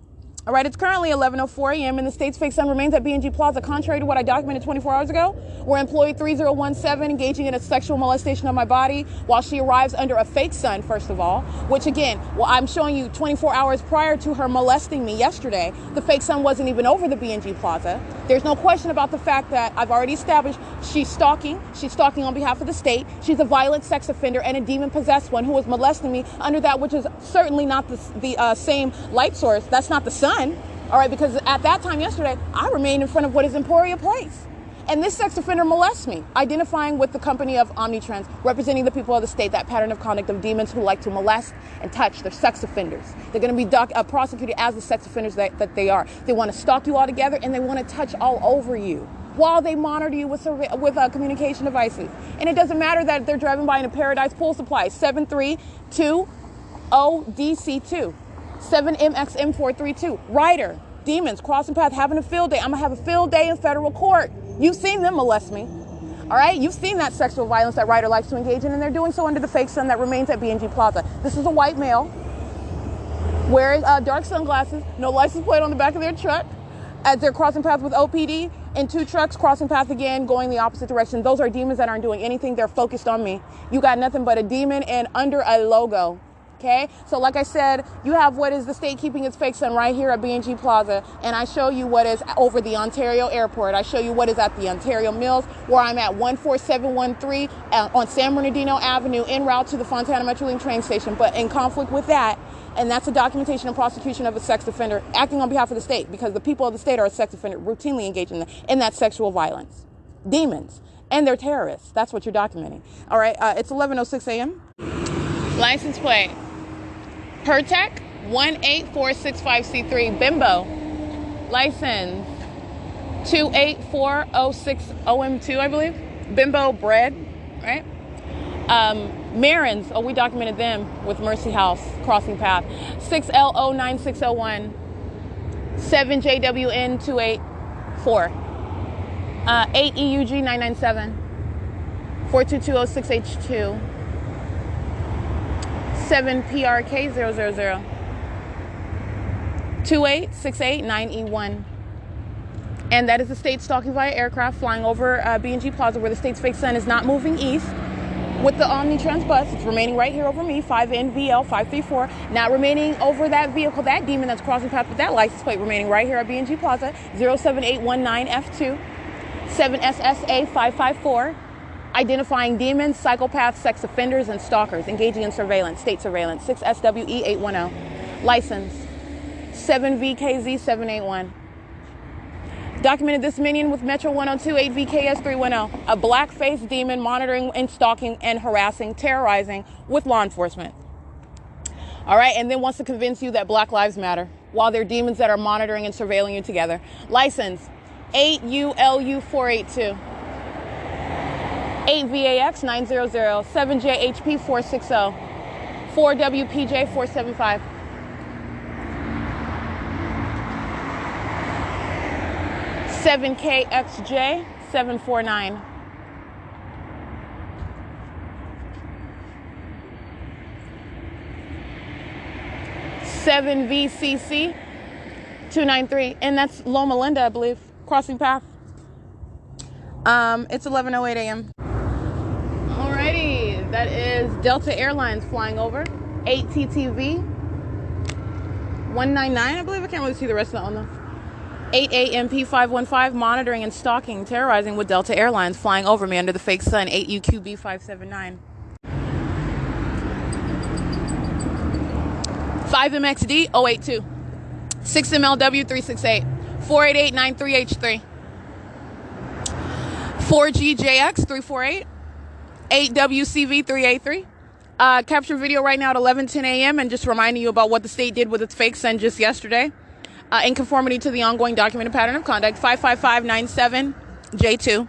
All right, it's currently 11:04 a.m. and the state's fake sun remains at B&G Plaza, contrary to what I documented 24 hours ago, where employee 3017 engaging in a sexual molestation of my body while she arrives under a fake sun, first of all, which again, well, I'm showing you 24 hours prior to her molesting me yesterday. The fake sun wasn't even over the B&G Plaza. There's no question about the fact that I've already established she's stalking. She's stalking on behalf of the state. She's a violent sex offender and a demon-possessed one who was molesting me under that which is certainly not the same light source. That's not the sun. All right, because at that time yesterday, I remained in front of what is Emporia Place. And this sex offender molests me, identifying with the company of Omnitrans, representing the people of the state, that pattern of conduct of demons who like to molest and touch. They're sex offenders. They're going to be prosecuted as the sex offenders that they are. They want to stalk you all together, and they want to touch all over you while they monitor you with communication devices. And it doesn't matter that they're driving by in a Paradise Pool Supply, 732ODC2. 7MXM432. Ryder, demons, crossing path, having a field day. I'm going to have a field day in federal court. You've seen them molest me. All right? You've seen that sexual violence that Ryder likes to engage in, and they're doing so under the fake sun that remains at B&G Plaza. This is a white male wearing dark sunglasses, no license plate on the back of their truck, as they're crossing paths with OPD, and two trucks crossing path again, going the opposite direction. Those are demons that aren't doing anything. They're focused on me. You got nothing but a demon and under a logo. Okay, so like I said, you have what is the state keeping its fake sun right here at B&G Plaza, and I show you what is over the Ontario Airport. I show you what is at the Ontario Mills, where I'm at 14713 on San Bernardino Avenue, en route to the Fontana Metrolink train station, but in conflict with that, and that's a documentation and prosecution of a sex offender acting on behalf of the state, because the people of the state are a sex offender routinely engaging in that sexual violence. Demons. And they're terrorists. That's what you're documenting. All right, it's 11:06 a.m. License plate. Pertec 18465C3 Bimbo. License 28406OM2, I believe. Bimbo bread, right? Marins, we documented them with Mercy House, crossing path. 6LO9601, 7JWN284, 8EUG997, 42206H2. 7PRK000 28689E1. And that is the state stalking via aircraft flying over B&G Plaza, where the state's fake sun is not moving east with the Omnitrans bus. It's remaining right here over me, 5NVL534, not remaining over that vehicle, that demon that's crossing path with that license plate, remaining right here at B&G Plaza, 07819F2, 7SSA554. identifying demons, psychopaths, sex offenders, and stalkers, engaging in surveillance, state surveillance, 6SWE810. License, 7VKZ781. Documented this minion with Metro 102 8VKS310, a black-faced demon monitoring and stalking and harassing, terrorizing with law enforcement. All right, and then wants to convince you that Black Lives Matter while they're demons that are monitoring and surveilling you together. License, 8ULU482, 8VAX900, 7JHP460, 4WPJ475. 7KXJ749. 7VCC293, and that's Loma Linda, I believe, crossing path. It's 11:08 a.m. Alrighty, that is Delta Airlines flying over, 8TTV 199, I believe. I can't really see the rest of that one though. 8AMP515, monitoring and stalking, terrorizing with Delta Airlines, flying over me under the fake sun, 8UQB579. 5MXD082, 6MLW368, 48893H3, 4GJX348, 8WCV383. Capture video right now at 11:10 a.m. and just reminding you about what the state did with its fake sun just yesterday. In conformity to the ongoing documented pattern of conduct, 55597J2.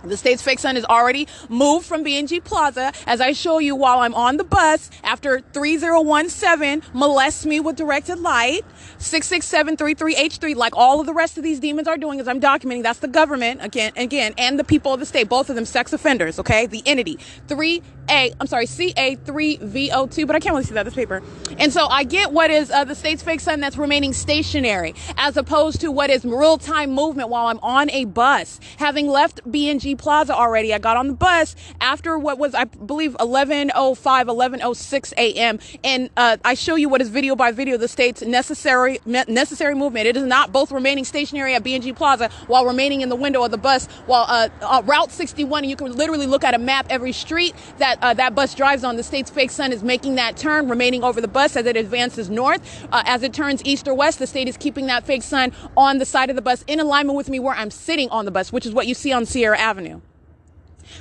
The state's fake sun is already moved from B&G Plaza, as I show you while I'm on the bus, after 3017 molests me with directed light, 66733H3, like all of the rest of these demons are doing, as I'm documenting. That's the government, again, and the people of the state, both of them sex offenders, okay? The entity, CA3VO2, but I can't really see that, this paper. And so I get what is the state's fake sun that's remaining stationary, as opposed to what is real-time movement while I'm on a bus. Having left B&G Plaza already, I got on the bus after what was, I believe, 11:06 a.m. And I show you what is video by video the state's necessary movement. It is not both remaining stationary at B&G Plaza while remaining in the window of the bus while Route 61, and you can literally look at a map, every street that that bus drives on. The state's fake sun is making that turn, remaining over the bus as it advances north. As it turns east or west, the state is keeping that fake sun on the side of the bus in alignment with me where I'm sitting on the bus, which is what you see on Sierra Avenue,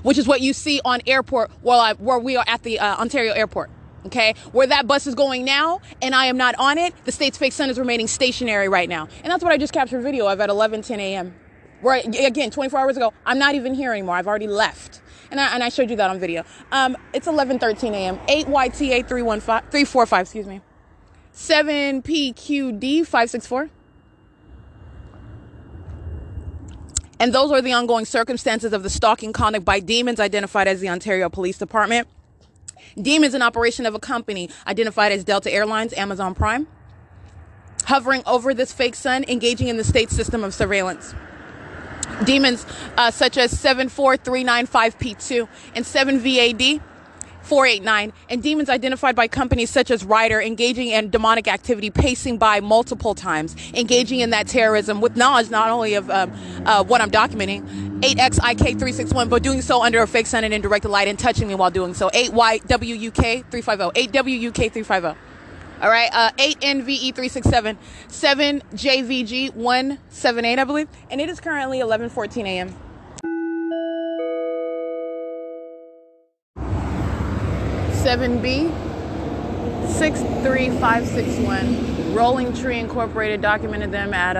which is what you see on airport where we are at the Ontario airport. Okay, where that bus is going now, and I am not on it. The state's fake sun is remaining stationary right now, and that's what I just captured video of at 11:10 a.m. Where, again, 24 hours ago, I'm not even here anymore. I've already left, and I showed you that on video. It's 11:13 a.m. 8YTA345, excuse me, 7PQD564. And those are the ongoing circumstances of the stalking conduct by demons identified as the Ontario Police Department. Demons in operation of a company identified as Delta Airlines, Amazon Prime, hovering over this fake sun, engaging in the state system of surveillance. Demons such as 74395P2 and 7VAD489, and demons identified by companies such as Ryder, engaging in demonic activity, pacing by multiple times, engaging in that terrorism with knowledge not only of what I'm documenting, 8XIK361, but doing so under a fake sun and in direct light and touching me while doing so, 8YWUK350, 8WUK350. All right, 8NVE367, 7JVG178, I believe, and it is currently 11:14 a.m. B 63561, Rolling Tree Incorporated, documented them at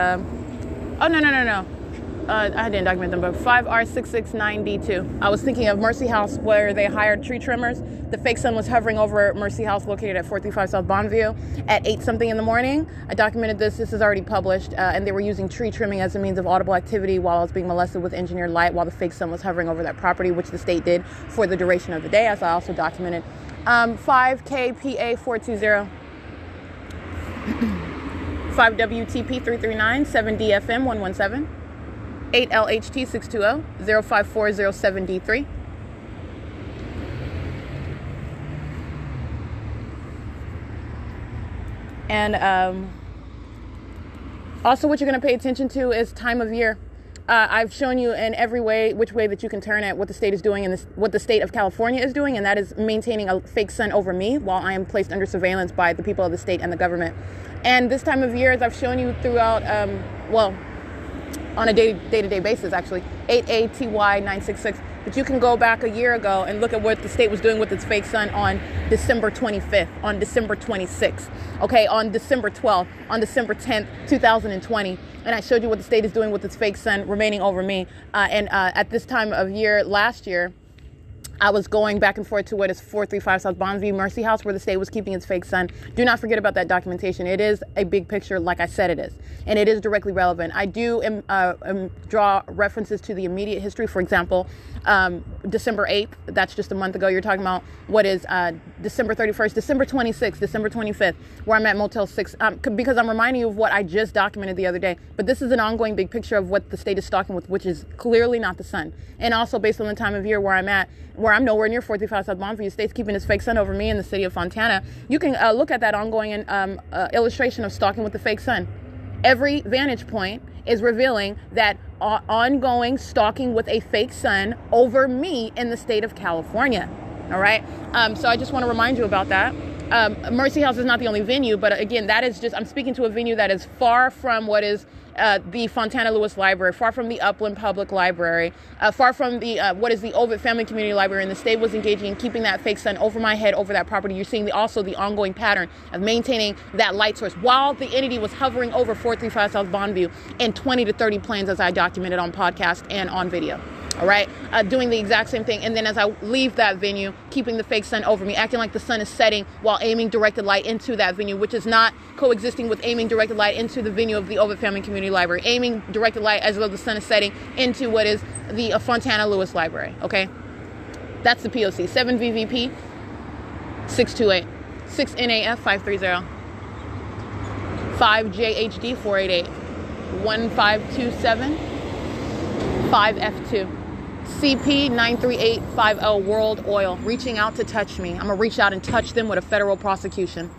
I didn't document them, but 5R669D2. I was thinking of Mercy House, where they hired tree trimmers. The fake sun was hovering over Mercy House, located at 435 South Bonneville, at 8 something in the morning. I documented this. This is already published, and they were using tree trimming as a means of audible activity while I was being molested with engineered light while the fake sun was hovering over that property, which the state did for the duration of the day, as I also documented. 5KPA420, 5WTP339, 7DFM117, 8LHT620, 05407D3. And also what you're going to pay attention to is time of year. I've shown you in every way, which way that you can turn it, what the state is doing and what the state of California is doing, and that is maintaining a fake sun over me while I am placed under surveillance by the people of the state and the government. And this time of year, as I've shown you throughout, on a day-to-day basis, actually, 8ATY966. But you can go back a year ago and look at what the state was doing with its fake sun on December 25th, on December 26th, okay, on December 12th, on December 10th, 2020. And I showed you what the state is doing with its fake sun remaining over me. At this time of year, last year, I was going back and forth to what is 435 South Bondsview Mercy House, where the state was keeping its fake sun. Do not forget about that documentation. It is a big picture, like I said it is, and it is directly relevant. I do draw references to the immediate history. For example, December 8th, that's just a month ago. You're talking about what is December 31st, December 26th, December 25th, where I'm at Motel 6, because I'm reminding you of what I just documented the other day. But this is an ongoing big picture of what the state is stalking with, which is clearly not the sun. And also based on the time of year where I'm at, where I'm nowhere near 435 South Bondsview, the state's keeping its fake sun over me in the city of Fontana. You can look at that ongoing illustration of stalking with the fake sun. Every vantage point is revealing that ongoing stalking with a fake sun over me in the state of California. All right. So I just want to remind you about that. Mercy House is not the only venue, but again, that is just, I'm speaking to a venue that is far from what is the Fontana Lewis Library, far from the Upland Public Library, far from the what is the Ovid Family Community Library, and the state was engaging in keeping that fake sun over my head, over that property. You're seeing also the ongoing pattern of maintaining that light source while the entity was hovering over 435 South Bondview in 20 to 30 planes, as I documented on podcast and on video. All right, doing the exact same thing. And then as I leave that venue, keeping the fake sun over me, acting like the sun is setting while aiming directed light into that venue, which is not coexisting with aiming directed light into the venue of the Ovid Family Community Library, aiming directed light as though the sun is setting into what is the Fontana Lewis Library. Okay, that's the P.O.C. 7 VVP 628, 6 NAF 530, 5 JHD 488, 1527, 5 F2. CP 93850 World Oil, reaching out to touch me. I'm going to reach out and touch them with a federal prosecution.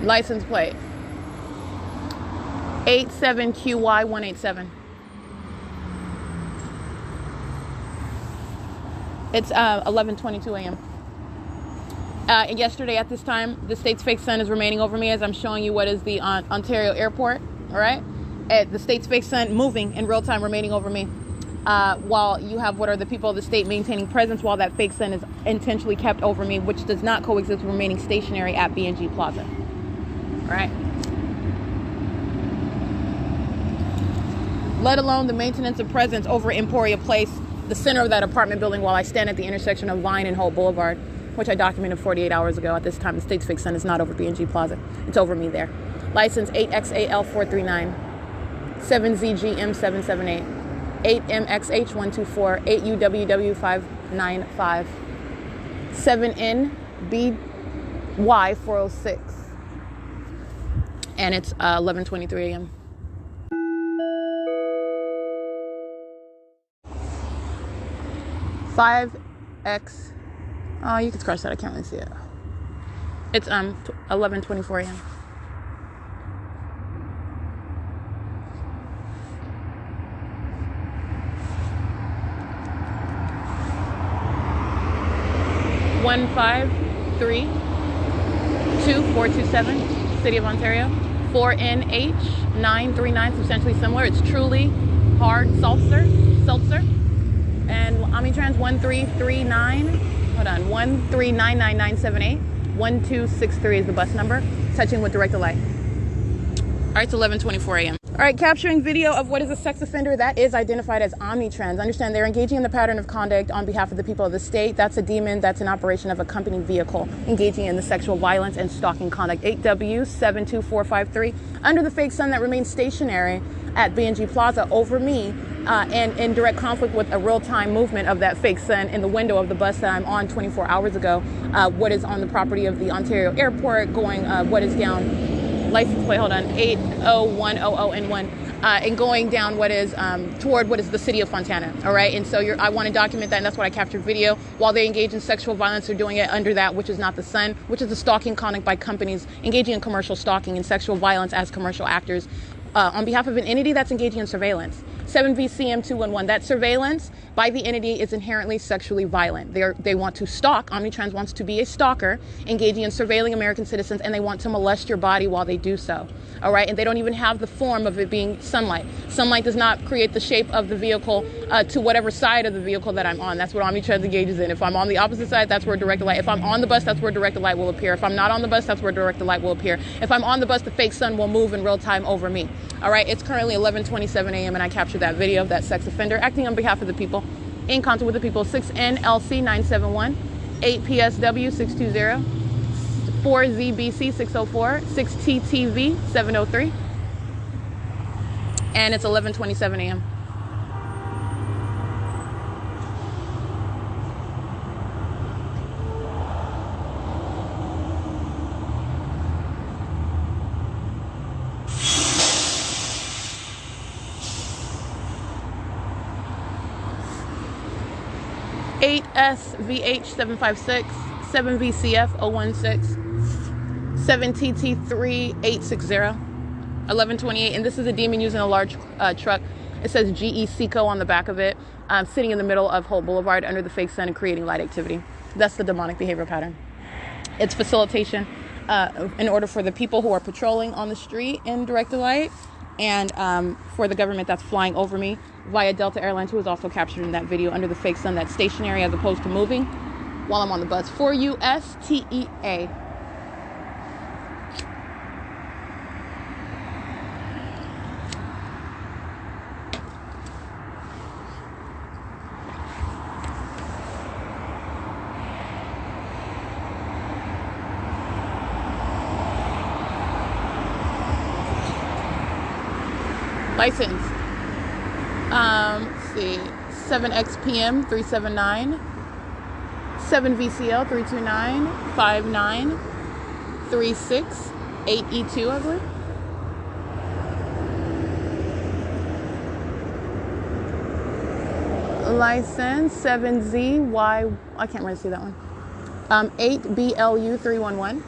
License plate 87QY187. It's 11:22 a.m. And yesterday at this time, the state's fake sun is remaining over me as I'm showing you what is the Ontario airport, all right? The state's fake sun moving in real time, remaining over me, while you have what are the people of the state maintaining presence while that fake sun is intentionally kept over me, which does not coexist with remaining stationary at B&G Plaza, all right? Let alone the maintenance of presence over Emporia Place, the center of that apartment building, while I stand at the intersection of Vine and Holt Boulevard, which I documented 48 hours ago. At this time, the state's fake sun is not over B&G Plaza. It's over me there. License 8XAL439, 7ZGM778, 8MXH124, 8UWW595, 7NBY406. And it's 11:23 a.m. X. Oh, you can scratch that. I can't really see it. It's 11:24 a.m. One 532-427, City of Ontario. 4NH939, substantially similar. It's truly hard seltzer. And Omnitrans 1339, hold on, 1399978, 1263 is the bus number, touching with directed light. All right, it's 11:24 a.m. All right, capturing video of what is a sex offender that is identified as Omnitrans. Understand they're engaging in the pattern of conduct on behalf of the people of the state. That's a demon. That's an operation of a company vehicle engaging in the sexual violence and stalking conduct. 8W72453 under the fake sun that remains stationary at B&G Plaza over me, and in direct conflict with a real-time movement of that fake sun in the window of the bus that I'm on 24 hours ago, what is on the property of the Ontario airport going, what is down, license plate, hold on, 80100N1. and going down what is toward what is the city of Fontana. All right, and so I want to document that, and that's what I captured video. While they engage in sexual violence, they're doing it under that which is not the sun, which is the stalking conduct by companies engaging in commercial stalking and sexual violence as commercial actors on behalf of an entity that's engaging in surveillance. 7VCM211, that surveillance by the entity is inherently sexually violent. They want to stalk. Omnitrans wants to be a stalker, engaging in surveilling American citizens, and they want to molest your body while they do so. All right, and they don't even have the form of it being sunlight. Sunlight does not create the shape of the vehicle to whatever side of the vehicle that I'm on. That's what Omnitrans engages in. If I'm on the opposite side, that's where directed light. If I'm on the bus, that's where directed light will appear. If I'm not on the bus, that's where directed light will appear. If I'm on the bus, the fake sun will move in real time over me. All right, it's currently 11:27 a.m. and I captured that video of that sex offender acting on behalf of the people, in concert with the people. 6NLC971, 8PSW620, 4ZBC604, 6TTV703, and it's 11:27 a.m. (8SVH756, 7VCF016, 7TT3860, 11:28, and this is a demon using a large truck. It says GE-SECO on the back of it, sitting in the middle of Holt Boulevard under the fake sun and creating light activity. That's the demonic behavior pattern. It's facilitation in order for the people who are patrolling on the street in directed light, and for the government that's flying over me via Delta Airlines, who is also captured in that video under the fake sun that's stationary as opposed to moving while I'm on the bus. For U.S.TEA. License. Let's see. 7XPM 379, 7VCL 329, 5936, 8E2, I believe. License 7ZY. I can't really see that one. 8BLU 311.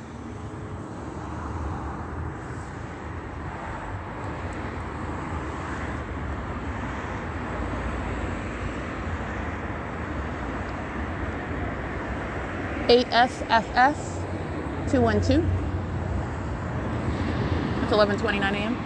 (8SFS 212). It's 11:29 a.m.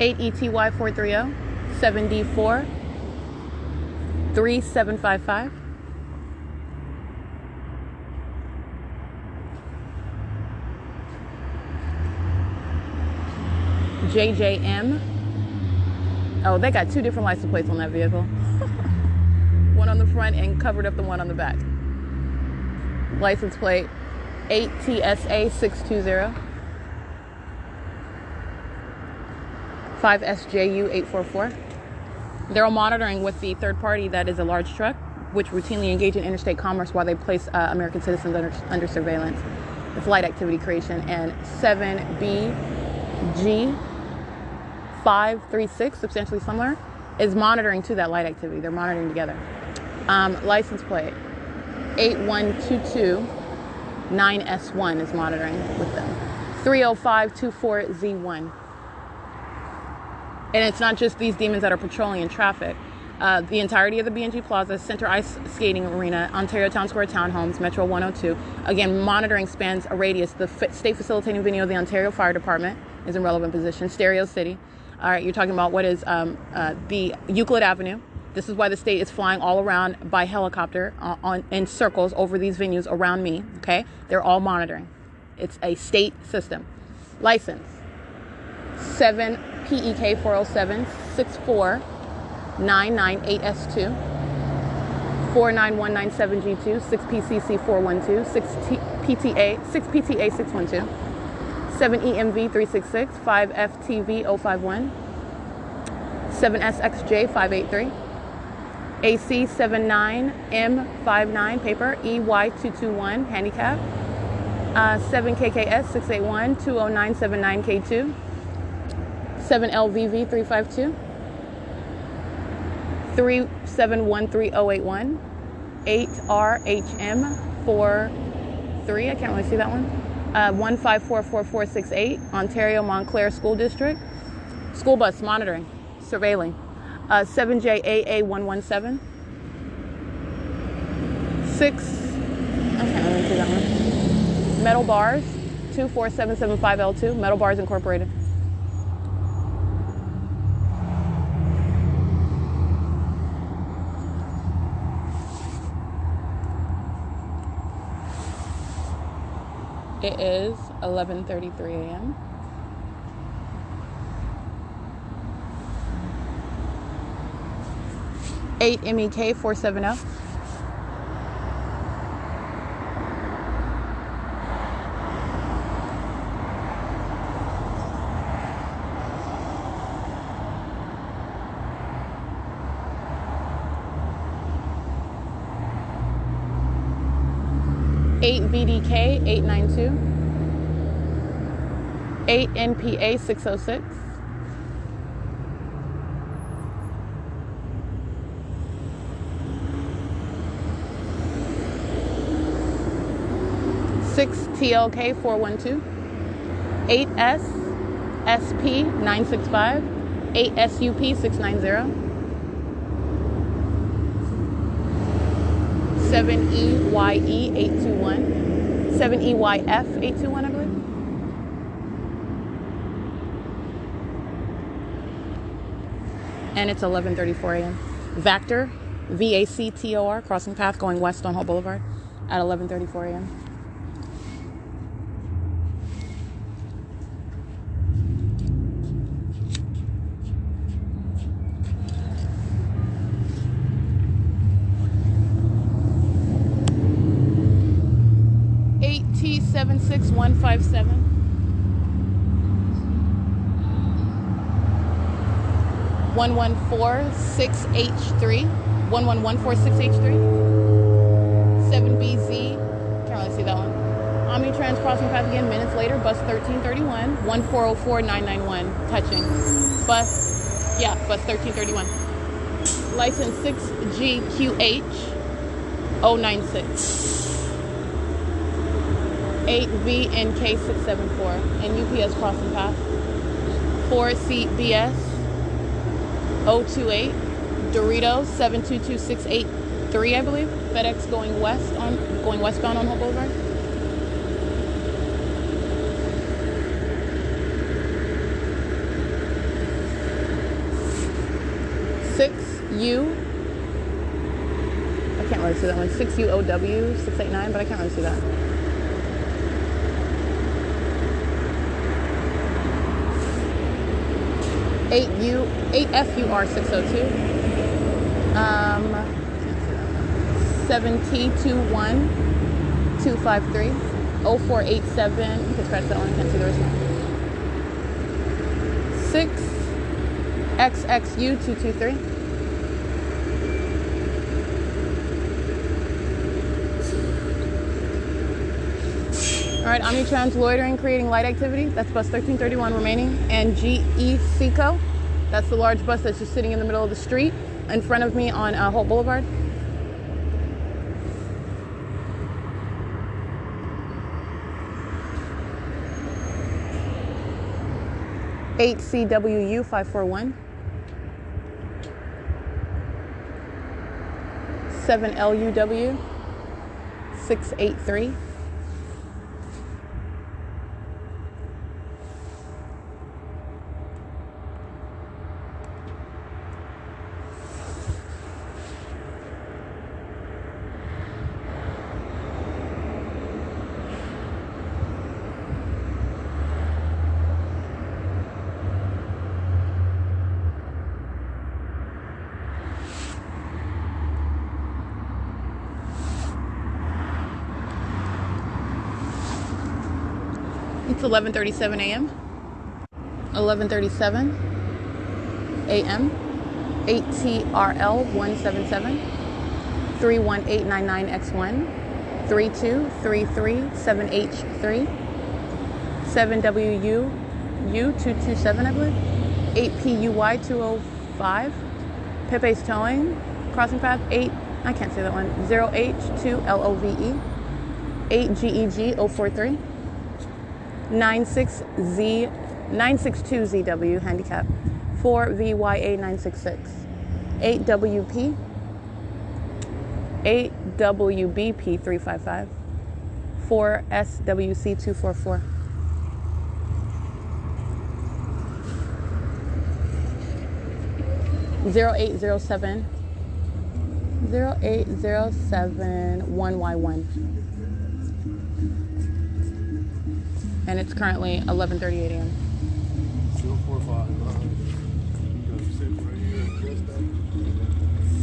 (8ETY 430, 7D4 3755). JJM. Oh, they got two different license plates on that vehicle. One on the front and covered up the one on the back. License plate 8TSA 620. 5SJU 844. They're all monitoring with the third party that is a large truck, which routinely engage in interstate commerce while they place American citizens under surveillance. It's light activity creation. And 7BG 536, substantially similar, is monitoring to that light activity. They're monitoring together. License plate 8122 9S1 is monitoring with them. 30524Z1. And it's not just these demons that are patrolling in traffic. The entirety of the B&G Plaza, Center Ice Skating Arena, Ontario Town Square Townhomes, Metro 102. Again, monitoring spans a radius. The state facilitating venue of the Ontario Fire Department is in relevant position. Stereo City. All right, you're talking about what is the Euclid Avenue. This is why the state is flying all around by helicopter in circles over these venues around me, okay? They're all monitoring. It's a state system. License 7 PEK 407 64998S2. 49197G2, 6PCC412, 6PTA612, 7EMV366, 5FTV051, 7SXJ583, AC79M59 paper, EY221 handicap, 7KKS681, 20979K2, 7LVV352, 3713081, 8RHM43, I can't really see that one, 1544468, Ontario Montclair School District, school bus monitoring, surveilling, 7JAA117, 6, I can't really see that one, Metal Bars, 24775L2, Metal Bars Incorporated. It is 11:33 a.m. Eight MEK 470. Eight VDK 892. 8 NPA 606. 6 TLK 412. 8S SP 965. 8 SUP 690. 7EYE 821. 7EYF 821, I believe. And it's 11:34 a.m. Vactor, VACTOR, crossing path going west on Hope Boulevard at 11:34 a.m. T76157. 1146H3. 1146H3. 7BZ. Can't really see that one. Omnitrans crossing path again minutes later. Bus 1331. 1404991. Touching. Bus 1331. License 6GQH096. 8VNK674 and UPS crossing path. 4CBS 028 Doritos 722683, I believe. FedEx going westbound on Hope Boulevard. I can't really see that one. 6UOW 689, but I can't really see that. 8FUR 602. 7T21253. 0487. You can scratch that one. I can't see the rest of it. 6XXU223. All right, Omnitrans loitering, creating light activity. That's bus 1331 remaining. And GECCO, that's the large bus that's just sitting in the middle of the street in front of me on Holt Boulevard. CWU 541. 7LUW 683. It's 11:37 a.m. 11:37 a.m. 8TRL 177 31899X1 32337H3 7WU U227, I believe. 8PUY 205. Pepe's towing. Crossing path 8. I can't say that one. 0H2LOVE. 8GEG 043. 962ZW handicap. 4VYA 966. 8WP. 8WBP 355. 4SWC 244. 0807 1Y1. And it's currently 11:38 a.m.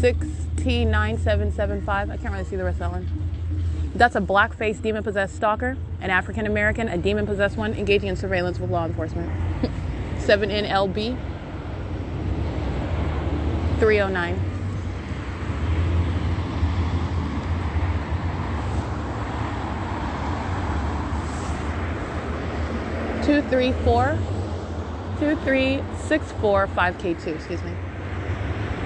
6T9775. I can't really see the rest of that one. That's a black-faced demon-possessed stalker, an African-American, a demon-possessed one, engaging in surveillance with law enforcement. 7NLB 309. Two three six four 5K2, excuse me.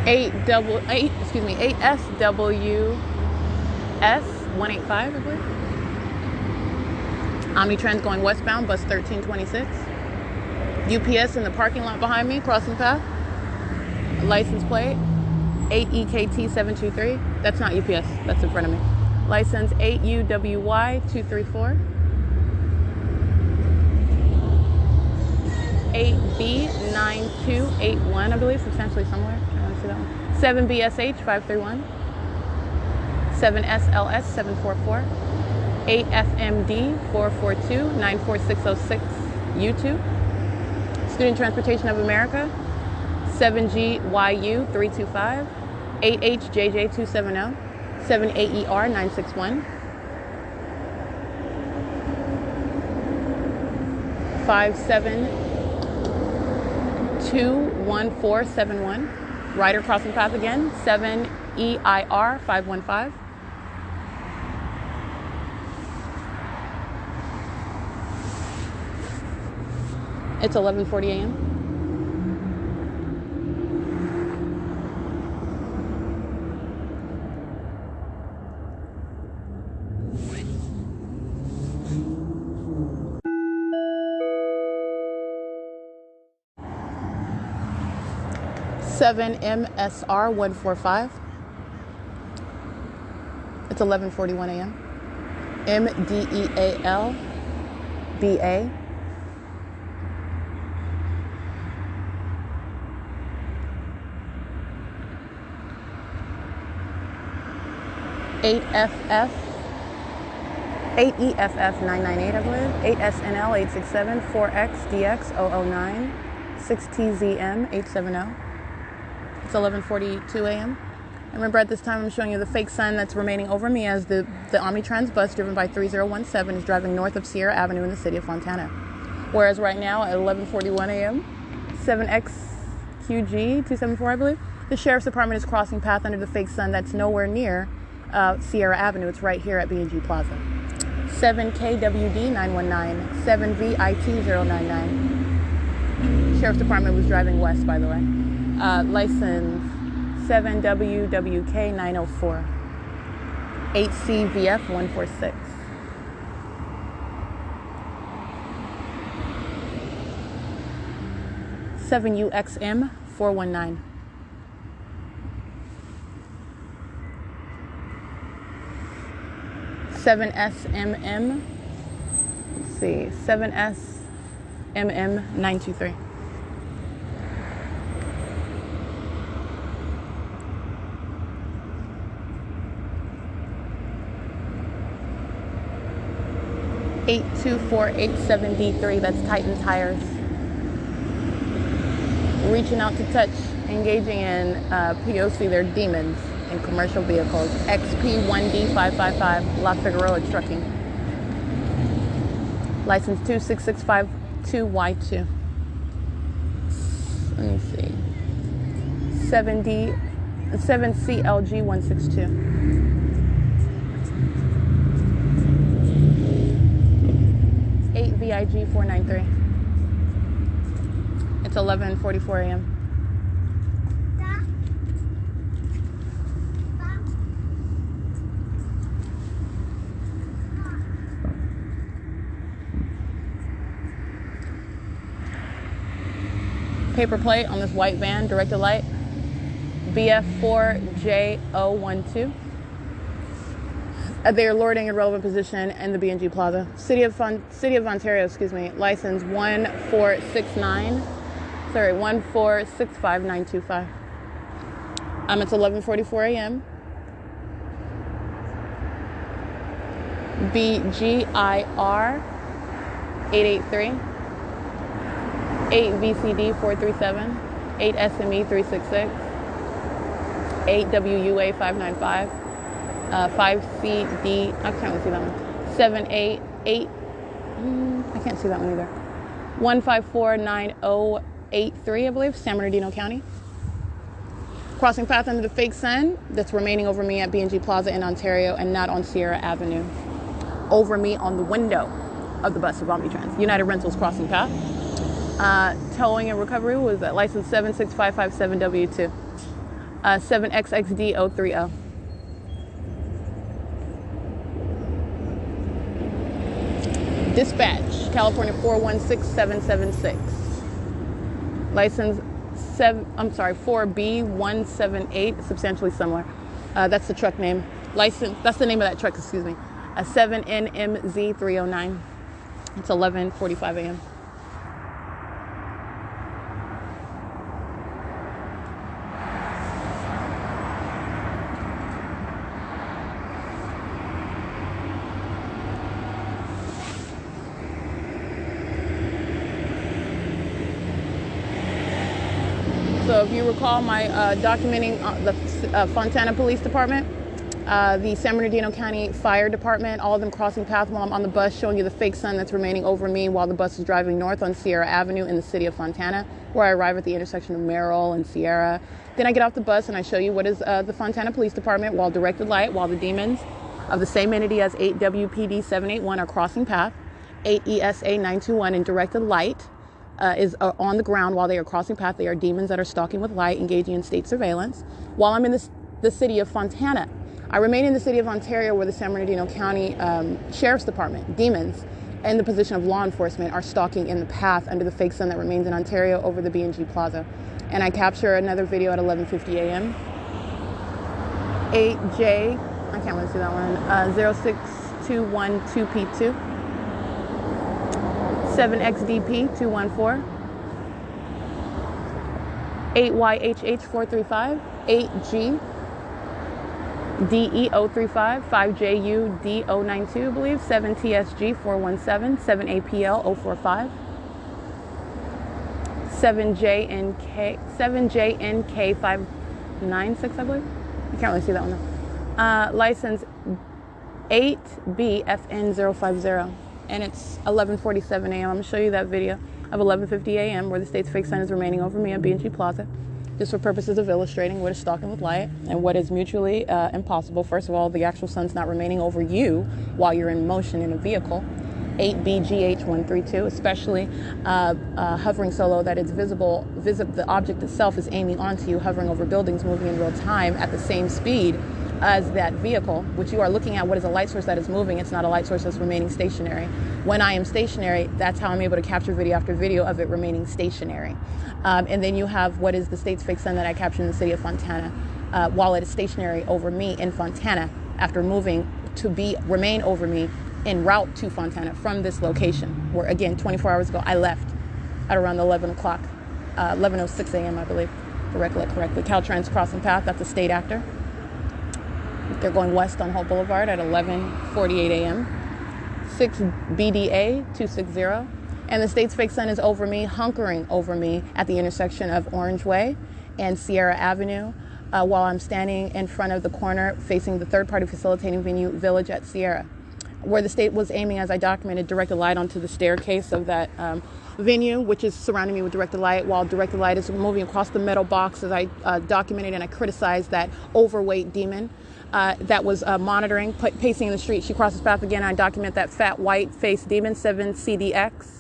8SWS 185, I believe. Omnitrans going westbound, bus 1326. UPS in the parking lot behind me, crossing path. License plate 8EKT 723. That's not UPS, that's in front of me. License 8UWY 234. 8B9281, I believe, substantially somewhere. I want to see that one. 7BSH 531. 7SLS 744. 8FMD 442 94606 U2. Student Transportation of America 7GYU 325. 8HJJ 270. 7AER 961. 57-21471. Rider crossing path again. 7EIR 515. It's 11:40 a.m. MSR 145. It's 11:41 a.m. MDEAL BA 8EFF 998, I believe. 8SNL 867 4XDX 009 6TZM 870. It's 11:42 a.m. And remember, at this time, I'm showing you the fake sun that's remaining over me as the Omnitrans bus driven by 3017 is driving north of Sierra Avenue in the city of Fontana. Whereas right now at 11:41 a.m., 7XQG 274, I believe, the Sheriff's Department is crossing path under the fake sun that's nowhere near Sierra Avenue. It's right here at B&G Plaza. 7KWD 919, 7VIT 099. Sheriff's Department was driving west, by the way. License 7WWK 904. 8CVF 146. UXM 419. 7SMM. Let's see. 7SMM 923. $82487D3. That's Titan Tires. Reaching out to touch, engaging in P.O.C. They're demons in commercial vehicles. XP1D555, La Figueroa Trucking. License 26652Y2. Let me see. 7CLG162. VIG493. It's 11:44 a.m. Paper plate on this white van, directed light, BF4J012. They are loitering in relevant position in the B&G Plaza. City of Ontario, license 1465925. It's 11:44 a.m. BGIR 883. 8 VCD 437, 8 SME 366, 8 WUA 595, 5 CD, I can't see that one, 788, I can't see that one either, 1549083, I believe, San Bernardino County. Crossing path under the fake sun that's remaining over me at B&G Plaza in Ontario and not on Sierra Avenue. Over me on the window of the bus of Omnitrans. United Rentals crossing path. Towing and recovery was at license 76557W2. 7XXD030. Dispatch, California 416776. License 4B178, substantially similar. That's the truck name. License, that's the name of that truck, 7NMZ309. It's 11:45 a.m. So if you recall my documenting the Fontana Police Department, the San Bernardino County Fire Department, all of them crossing path while I'm on the bus, showing you the fake sun that's remaining over me while the bus is driving north on Sierra Avenue in the city of Fontana, where I arrive at the intersection of Merrill and Sierra. Then I get off the bus and I show you what is the Fontana Police Department while directed light, while the demons of the same entity as 8 WPD 781 are crossing path, 8 ESA 921 in directed light. Is on the ground while they are crossing path. They are demons that are stalking with light, engaging in state surveillance. While I'm in the city of Fontana, I remain in the city of Ontario, where the San Bernardino County Sheriff's Department, demons, in the position of law enforcement, are stalking in the path under the fake sun that remains in Ontario over the B&G Plaza. And I capture another video at 11:50 a.m. 8J, I can't really see that one, 06212P2. 7XDP214, 8YHH435, 8G DE035, 5JUD092, I believe, 7TSG417, 7APL045, 7JNK596, I believe. I can't really see that one though. License 8BFN050. And it's 11:47 a.m. I'm going to show you that video of 11:50 a.m. where the state's fake sun is remaining over me at B&G Plaza, just for purposes of illustrating what is stalking with light and what is mutually impossible. First of all, the actual sun's not remaining over you while you're in motion in a vehicle. 8BGH132, especially hovering so low that it's visible. The object itself is aiming onto you, hovering over buildings, moving in real time at the same speed as that vehicle, which you are looking at. What is a light source that is moving? It's not a light source that's remaining stationary. When I am stationary, that's how I'm able to capture video after video of it remaining stationary. And then you have what is the state's fake sun that I captured in the city of Fontana, while it is stationary over me in Fontana after moving to remain over me en route to Fontana from this location, where again 24 hours ago I left at around 11:06 a.m. I believe, to recollect correctly. Caltrans crossing path, that's a state actor. They're going west on Hope Boulevard at 11:48 a.m. 6 BDA 260. And the state's fake sun is over me, hunkering over me at the intersection of Orange Way and Sierra Avenue, while I'm standing in front of the corner facing the third-party facilitating venue, Village at Sierra. where the state was aiming, as I documented, directed light onto the staircase of that venue, which is surrounding me with directed light, while directed light is moving across the metal box, as I documented, and I criticized that overweight demon that was monitoring, pacing in the street. She crosses path again. I document that fat white-faced demon, 7CDX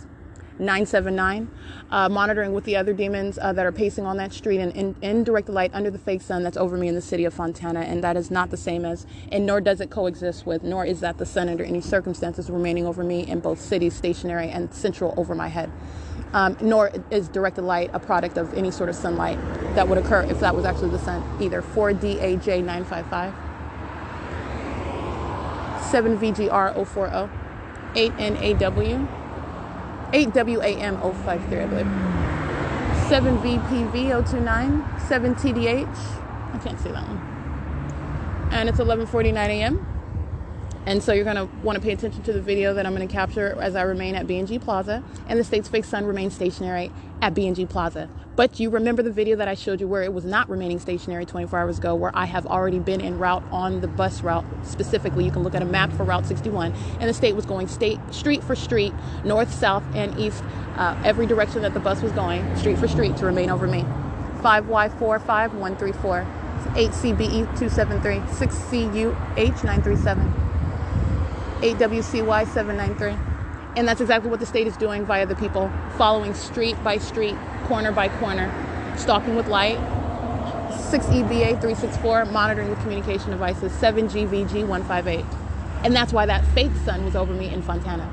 979, monitoring with the other demons that are pacing on that street and in directed light under the fake sun that's over me in the city of Fontana. And that is not the same as, and nor does it coexist with, nor is that the sun under any circumstances remaining over me in both cities, stationary and central over my head. Nor is directed light a product of any sort of sunlight that would occur if that was actually the sun either. 4DAJ955, 7VGR040, 8NAW, 8WAM053, I believe, 7VPV029, 7TDH, I can't see that one, and it's 11:49 a.m. And so you're going to want to pay attention to the video that I'm going to capture as I remain at B&G Plaza, and the state's fake sun remains stationary at B&G Plaza. But you remember the video that I showed you where it was not remaining stationary 24 hours ago, where I have already been en route on the bus route. Specifically, you can look at a map for Route 61, and the state was going street for street, north, south, and east, every direction that the bus was going, street for street, to remain over me. 5Y45134, 8CBE273, 6CUH937. 8WCY793. And that's exactly what the state is doing via the people, following street by street, corner by corner, stalking with light, 6EBA364, monitoring with communication devices, 7GVG158. And that's why that fake sun was over me in Fontana.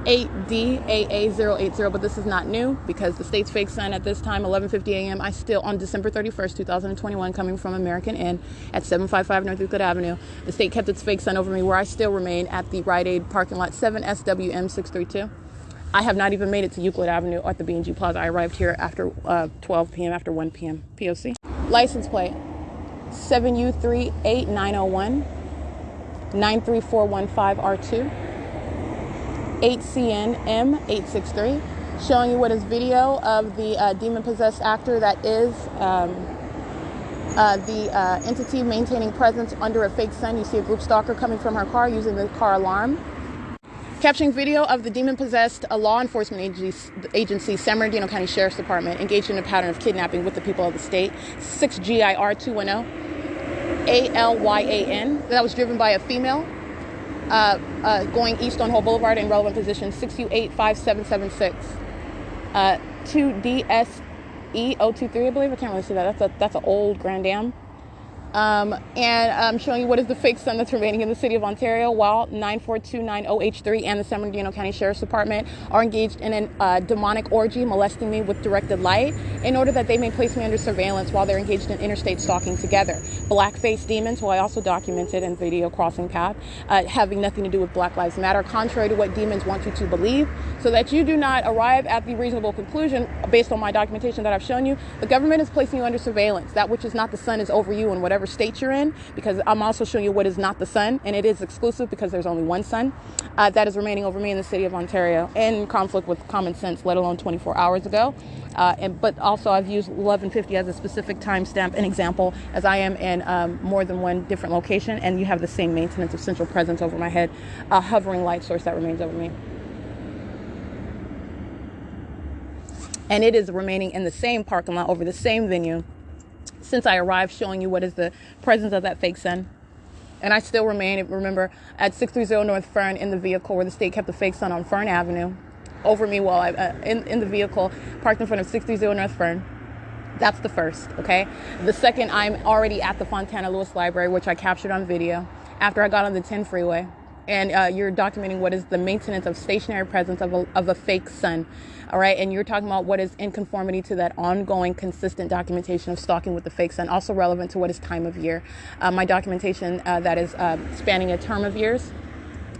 8DAA080, but this is not new because the state's fake sun at this time, 11:50 a.m., I still, on December 31st, 2021, coming from American Inn at 755 North Euclid Avenue, the state kept its fake sun over me, where I still remain at the Rite Aid parking lot, 7SWM632. I have not even made it to Euclid Avenue at the B&G Plaza. I arrived here after 12 p.m., after 1 p.m. P.O.C. License plate, 7U38901, 93415R2. 8CNM863, showing you what is video of the demon-possessed actor that is the entity maintaining presence under a fake sun. You see a group stalker coming from her car using the car alarm. Capturing video of the demon-possessed law enforcement agency, San Bernardino County Sheriff's Department, engaged in a pattern of kidnapping with the people of the state. 6GIR210, ALYAN, that was driven by a female. Going east on Hull Boulevard in relevant position, 6U85776, 2DSE023, I believe. I can't really see that. That's an old Grand Dam. And I'm showing you what is the fake sun that's remaining in the city of Ontario, while 94290H3 and the San Bernardino County Sheriff's Department are engaged in a demonic orgy, molesting me with directed light in order that they may place me under surveillance while they're engaged in interstate stalking together. Black-faced demons, who I also documented in video crossing path, having nothing to do with Black Lives Matter, contrary to what demons want you to believe, so that you do not arrive at the reasonable conclusion based on my documentation that I've shown you. The government is placing you under surveillance. That which is not the sun is over you in whatever state you're in, because I'm also showing you what is not the sun, and it is exclusive because there's only one sun that is remaining over me in the city of Ontario, in conflict with common sense, let alone 24 hours ago. But also I've used 1150 as a specific timestamp, an example, as I am in more than one different location, and you have the same maintenance of central presence over my head, a hovering light source that remains over me. And it is remaining in the same parking lot over the same venue since I arrived, showing you what is the presence of that fake sun. And I still remain, remember, at 630 North Fern in the vehicle where the state kept the fake sun on Fern Avenue over me while I in the vehicle parked in front of 630 North Fern. That's the first, okay? The second, I'm already at the Fontana Lewis Library, which I captured on video after I got on the 10 freeway. And you're documenting what is the maintenance of stationary presence of a fake sun, all right? And you're talking about what is in conformity to that ongoing, consistent documentation of stalking with the fake sun, also relevant to what is time of year. My documentation that is spanning a term of years,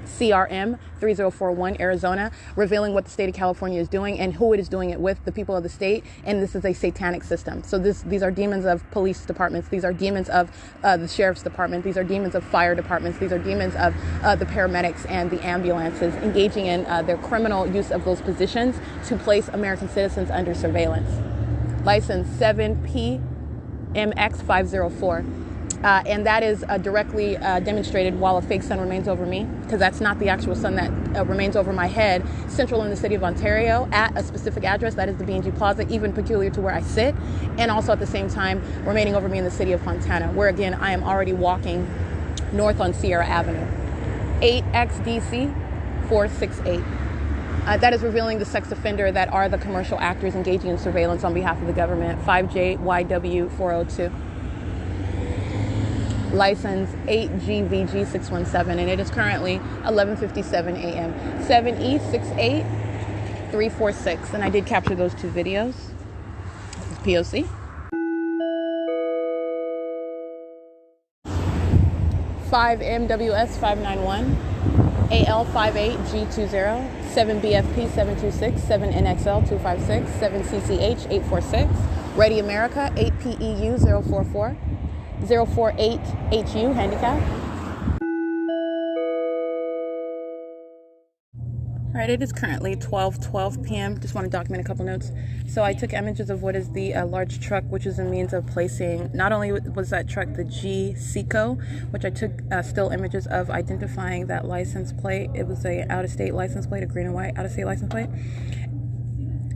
CRM 3041 Arizona, revealing what the state of California is doing and who it is doing it with, the people of the state. And this is a satanic system. So these are demons of police departments. These are demons of the sheriff's department. These are demons of fire departments. These are demons of the paramedics and the ambulances, engaging in their criminal use of those positions to place American citizens under surveillance. License 7PMX504. And that is directly demonstrated while a fake sun remains over me, because that's not the actual sun that remains over my head, central in the city of Ontario at a specific address, that is the B&G Plaza, even peculiar to where I sit, and also at the same time remaining over me in the city of Fontana, where again I am already walking north on Sierra Avenue. 8XDC 468. That is revealing the sex offender that are the commercial actors engaging in surveillance on behalf of the government. 5JYW 402. License 8GVG617, and it is currently 11:57 a.m. 7E68346, and I did capture those two videos. This is P.O.C. 5MWS 591, AL58G20, 7BFP 726, 7NXL 256, 7CCH 846, Ready America 8PEU 044. 048HU handicap. All right, it is currently 12:12 p.m. Just want to document a couple notes. So I took images of what is the large truck, which is a means of placing, not only was that truck the G Seco, which I took still images of identifying that license plate. It was a out-of-state license plate, a green and white out-of-state license plate.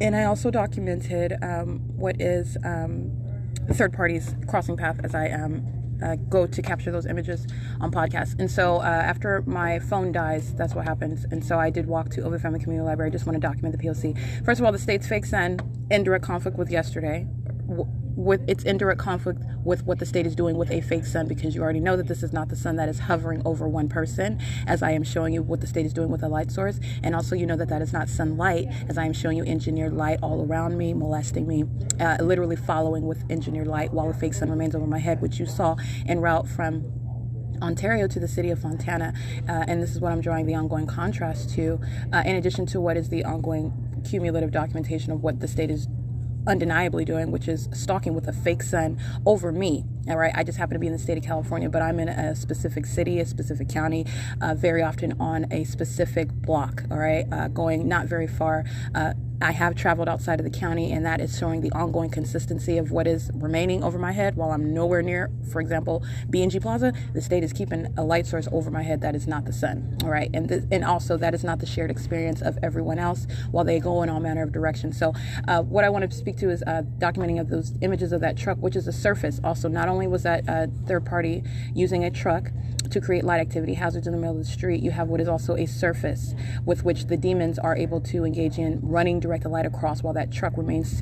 And I also documented what is third parties crossing path as I go to capture those images on podcasts. And so after my phone dies, that's what happens. And so I did walk to Ovid Family Community Library. I just want to document the P.O.C. First of all, the state's fake sun in direct conflict with yesterday, with its indirect conflict with what the state is doing with a fake sun, because you already know that this is not the sun that is hovering over one person, as I am showing you what the state is doing with a light source. And also you know that that is not sunlight, as I am showing you engineered light all around me, molesting me, literally following with engineered light while a fake sun remains over my head, which you saw en route from Ontario to the city of Fontana. And this is what I'm drawing the ongoing contrast to, in addition to what is the ongoing cumulative documentation of what the state is undeniably doing, which is stalking with a fake sun over me. All right, I just happen to be in the state of California, but I'm in a specific city, a specific county, very often on a specific block. All right, going not very far. I have traveled outside of the county, and that is showing the ongoing consistency of what is remaining over my head while I'm nowhere near, for example, B&G Plaza. The state is keeping a light source over my head that is not the sun. All right, and also that is not the shared experience of everyone else while they go in all manner of directions. So what I wanted to speak to is documenting of those images of that truck, which is a surface. Also, not only was that third party using a truck to create light activity hazards in the middle of the street, you have what is also a surface with which the demons are able to engage in running direct the light across while that truck remains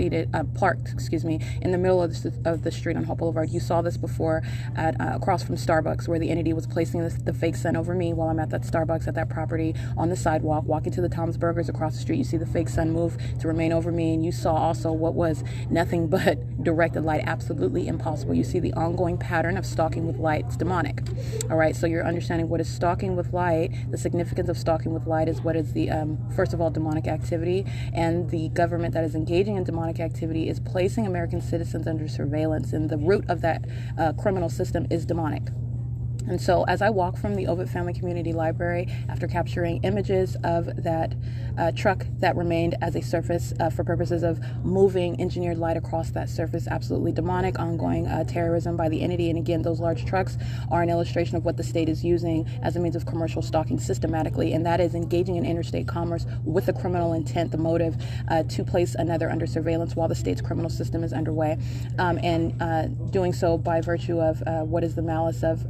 parked, in the middle of the street on Hope Boulevard. You saw this before at across from Starbucks, where the entity was placing the fake sun over me while I'm at that Starbucks at that property on the sidewalk, walking to the Tom's Burgers across the street. You see the fake sun move to remain over me, and you saw also what was nothing but directed light, absolutely impossible. You see the ongoing pattern of stalking with light. It's demonic. All right, so you're understanding what is stalking with light. The significance of stalking with light is what is the first of all demonic activity, and the government that is engaging in demonic activity is placing American citizens under surveillance, and the root of that criminal system is demonic. And so as I walk from the Ovid Family Community Library after capturing images of that truck that remained as a surface for purposes of moving engineered light across that surface, absolutely demonic, ongoing terrorism by the entity. And again, those large trucks are an illustration of what the state is using as a means of commercial stalking systematically, and that is engaging in interstate commerce with the criminal intent, the motive to place another under surveillance while the state's criminal system is underway, and doing so by virtue of what is the malice of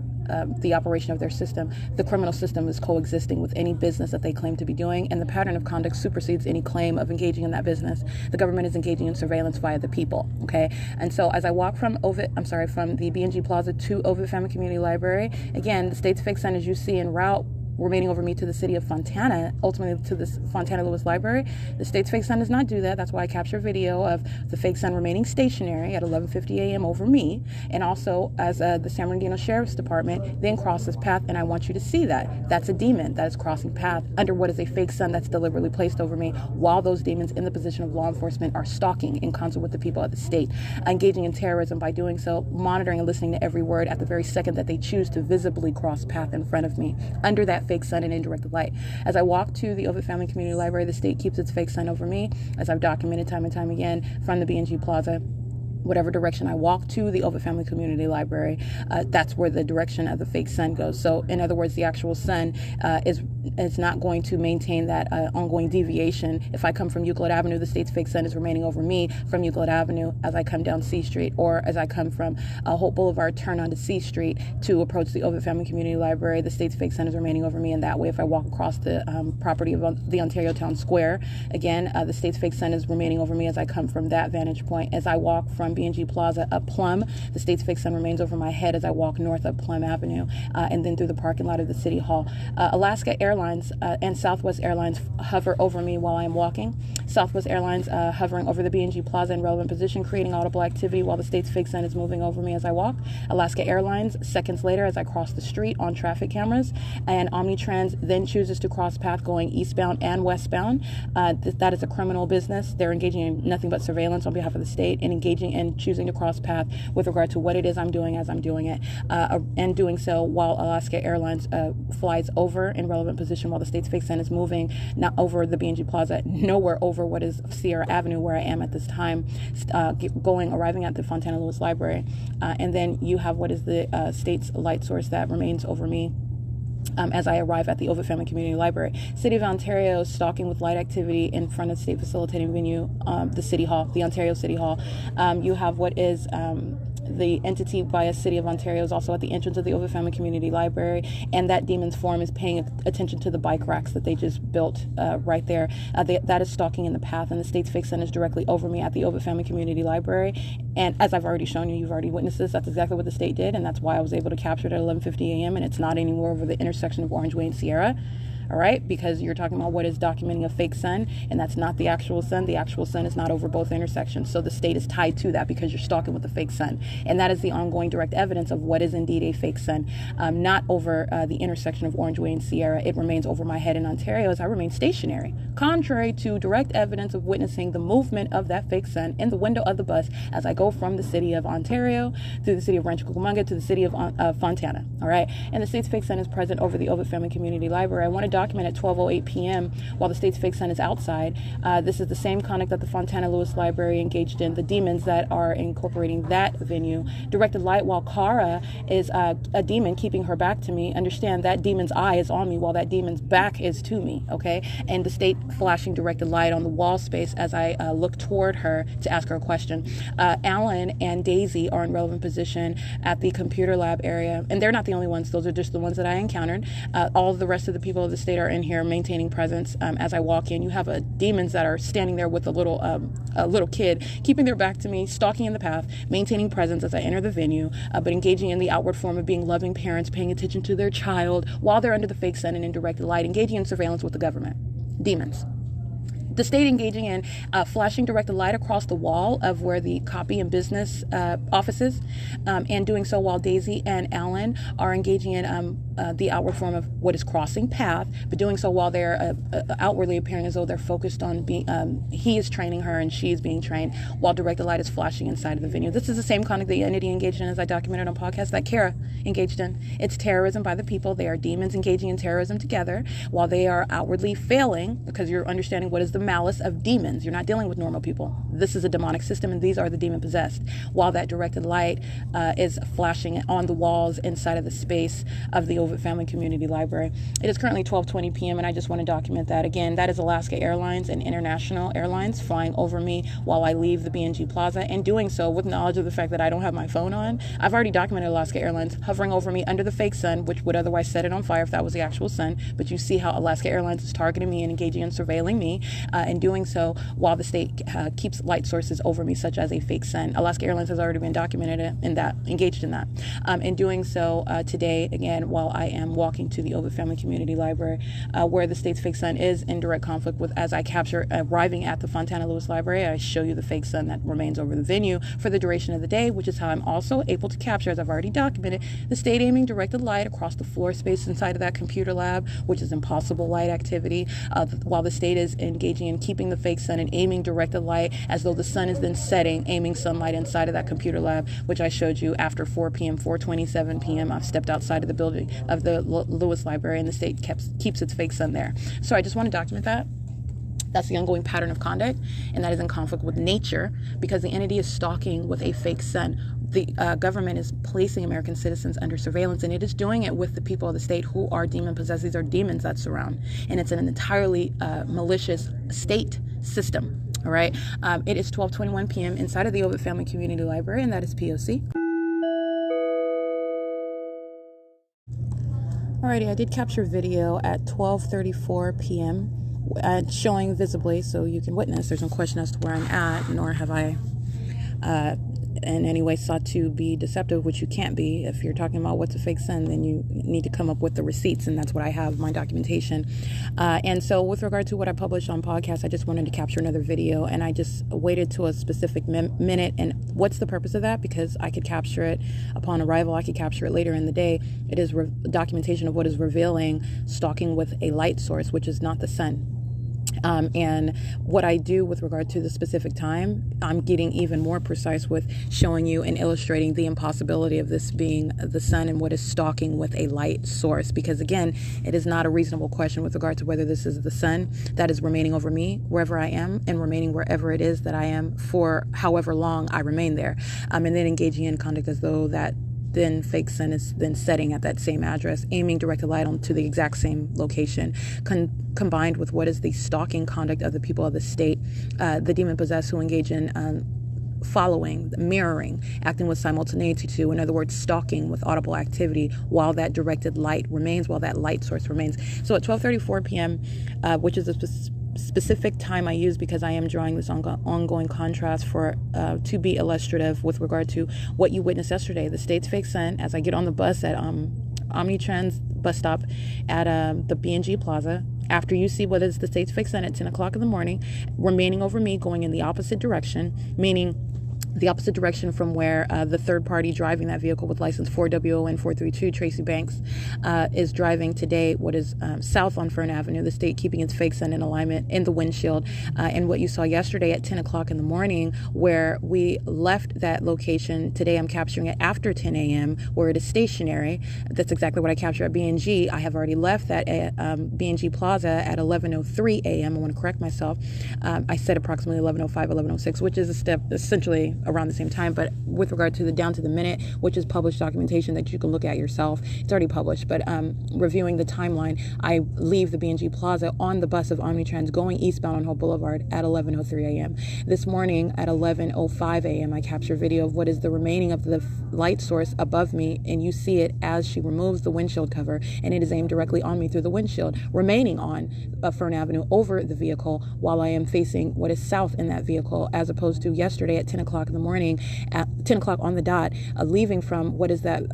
the operation of their system. The criminal system is coexisting with any business that they claim to be doing, and the pattern of conduct supersedes any claim of engaging in that business. The government is engaging in surveillance via the people. Okay, and so as I walk from the B&G Plaza to Ovid Family Community Library, again, the state's fake sun, as you see en route remaining over me to the city of Fontana, ultimately to this Fontana Lewis Library. The state's fake sun does not do that. That's why I capture video of the fake sun remaining stationary at 11:50 a.m. over me, and also as the San Bernardino Sheriff's Department then crosses path, and I want you to see that. That's a demon that is crossing path under what is a fake sun that's deliberately placed over me, while those demons in the position of law enforcement are stalking in concert with the people of the state, engaging in terrorism by doing so, monitoring and listening to every word at the very second that they choose to visibly cross path in front of me under that fake sun and indirect light. As I walk to the Ovid Family Community Library, the state keeps its fake sun over me, as I've documented time and time again from the B&G Plaza whatever direction I walk to the Ovid Family Community Library, that's where the direction of the fake sun goes. So in other words, the actual sun is not going to maintain that ongoing deviation. If I come from Euclid Avenue, the state's fake sun is remaining over me from Euclid Avenue as I come down C Street, or as I come from Hope Boulevard, turn onto C Street to approach the Ovid Family Community Library, the state's fake sun is remaining over me. And that way, if I walk across the property of the Ontario Town Square, again, the state's fake sun is remaining over me as I come from that vantage point. As I walk from B&G Plaza up Plum, the state's fake sun remains over my head as I walk north up Plum Avenue, and then through the parking lot of the City Hall. Alaska Airlines and Southwest Airlines hover over me while I'm walking. Southwest Airlines hovering over the B&G Plaza in relevant position, creating audible activity while the state's fake sun is moving over me as I walk. Alaska Airlines seconds later as I cross the street on traffic cameras, and Omnitrans then chooses to cross path going eastbound and westbound. That is a criminal business. They're engaging in nothing but surveillance on behalf of the state and engaging in choosing to cross path with regard to what it is I'm doing as I'm doing it, and doing so while Alaska Airlines flies over in relevant position while the state's fake sun is moving, not over the B&G Plaza, nowhere over what is Sierra Avenue where I am at this time, arriving at the Fontana Lewis Library. And then you have what is the state's light source that remains over me as I arrive at the Ovid Family Community Library. City of Ontario stalking with light activity in front of the state facilitating venue, the City Hall, the Ontario City Hall. You have what is the entity via City of Ontario is also at the entrance of the Ovid Family Community Library, and that demon's form is paying attention to the bike racks that they just built right there. That is stalking in the path, and the state's fake sun is directly over me at the Ovid Family Community Library. And as I've already shown you, you've already witnessed this, that's exactly what the state did, and that's why I was able to capture it at 11:50 a.m., and it's not anywhere over the intersection of Orange Way and Sierra. All right, because you're talking about what is documenting a fake sun, and that's not the actual sun. The actual sun is not over both intersections. So the state is tied to that because you're stalking with the fake sun. And that is the ongoing direct evidence of what is indeed a fake sun, not over the intersection of Orange Way and Sierra. It remains over my head in Ontario as I remain stationary, contrary to direct evidence of witnessing the movement of that fake sun in the window of the bus as I go from the city of Ontario through the city of Rancho Cucamonga to the city of Fontana. All right, and the state's fake sun is present over the Ovid Family Community Library. I want to document at 12:08 p.m. while the state's fake sun is outside. This is the same conduct that the Fontana Lewis Library engaged in. The demons that are incorporating that venue directed light while Kara is a demon keeping her back to me. Understand that demon's eye is on me while that demon's back is to me, okay? And the state flashing directed light on the wall space as I look toward her to ask her a question. Alan and Daisy are in relevant position at the computer lab area, and they're not the only ones. Those are just the ones that I encountered. All of the rest of the people of the state are in here maintaining presence as I walk in. You have demons that are standing there with a little kid, keeping their back to me, stalking in the path, maintaining presence as I enter the venue, but engaging in the outward form of being loving parents, paying attention to their child while they're under the fake sun and in directed light, engaging in surveillance with the government. Demons. The state engaging in flashing directed light across the wall of where the copy and business offices, and doing so while Daisy and Alan are engaging in the outward form of what is crossing path, but doing so while they're outwardly appearing as though they're focused on being, he is training her and she is being trained while directed light is flashing inside of the venue. This is the same conduct the entity engaged in, as I documented on podcast, that Kara engaged in. It's terrorism by the people. They are demons engaging in terrorism together while they are outwardly failing, because you're understanding what is the malice of demons. You're not dealing with normal people. This is a demonic system, and these are the demon possessed, while that directed light is flashing on the walls inside of the space of the Ovid Family Community Library. It is currently 12:20 p.m. and I just want to document that. Again, that is Alaska Airlines and International Airlines flying over me while I leave the B&G Plaza, and doing so with knowledge of the fact that I don't have my phone on. I've already documented Alaska Airlines hovering over me under the fake sun, which would otherwise set it on fire if that was the actual sun, but you see how Alaska Airlines is targeting me and engaging in surveilling me, and doing so while the state keeps light sources over me, such as a fake sun. Alaska Airlines has already been documented in that, engaged in that. In doing so today, again, while I am walking to the Ovid Family Community Library, where the state's fake sun is in direct conflict with, as I capture, arriving at the Fontana Lewis Library, I show you the fake sun that remains over the venue for the duration of the day, which is how I'm also able to capture, as I've already documented, the state aiming directed light across the floor space inside of that computer lab, which is impossible light activity, while the state is engaging in keeping the fake sun and aiming directed light as though the sun is then setting, aiming sunlight inside of that computer lab, which I showed you after 4 p.m., 4:27 p.m. I've stepped outside of the building of the Lewis Library, and the state keeps its fake sun there. So I just want to document that. That's the ongoing pattern of conduct, and that is in conflict with nature because the entity is stalking with a fake sun. The government is placing American citizens under surveillance, and it is doing it with the people of the state who are demon-possessed. These are demons that surround, and it's an entirely malicious state system. All right. It is 12:21 p.m. inside of the Ovid Family Community Library, and that is P.O.C. Alrighty, I did capture video at 12:34 p.m. Showing visibly, so you can witness. There's no question as to where I'm at, nor have I in any way sought to be deceptive, which you can't be. If you're talking about what's a fake sun, then you need to come up with the receipts, and that's what I have, my documentation. And so with regard to what I published on podcast, I just wanted to capture another video, and I just waited to a specific minute. And what's the purpose of that? Because I could capture it upon arrival, I could capture it later in the day. It is documentation of what is revealing stalking with a light source, which is not the sun. And what I do with regard to the specific time, I'm getting even more precise with showing you and illustrating the impossibility of this being the sun and what is stalking with a light source. Because again, it is not a reasonable question with regard to whether this is the sun that is remaining over me wherever I am and remaining wherever it is that I am for however long I remain there. And then engaging in conduct as though that then fake sun is then setting at that same address, aiming directed light onto the exact same location, combined with what is the stalking conduct of the people of the state, the demon-possessed who engage in following, mirroring, acting with simultaneity to, in other words, stalking with audible activity while that directed light remains, while that light source remains. So at 12:34 p.m., which is a specific time I use because I am drawing this ongoing contrast for to be illustrative with regard to what you witnessed yesterday, the state's fake sun, as I get on the bus at Omnitrans bus stop at the B&G Plaza. After you see what is the state's fake sun at 10 o'clock in the morning, remaining over me, going in the opposite direction, meaning the opposite direction from where the third party driving that vehicle with license 4WON432, Tracy Banks, is driving today, what is south on Fern Avenue, the state keeping its fake sun in alignment in the windshield. And what you saw yesterday at 10 o'clock in the morning, where we left that location, today I'm capturing it after 10 a.m., where it is stationary. That's exactly what I captured at B&G. I have already left that B&G Plaza at 11:03 a.m. I want to correct myself. I said approximately 11:05, 11:06, which is a step essentially around the same time, but with regard to the down to the minute, which is published documentation that you can look at yourself, it's already published, but reviewing the timeline, I leave the B&G Plaza on the bus of Omnitrans going eastbound on Hope Boulevard at 11:03 a.m. This morning at 11:05 a.m. I capture video of what is the remaining of the light source above me, and you see it as she removes the windshield cover, and it is aimed directly on me through the windshield, remaining on Fern Avenue over the vehicle while I am facing what is south in that vehicle, as opposed to yesterday at 10 o'clock in the morning, at 10 o'clock on the dot, leaving from what is that,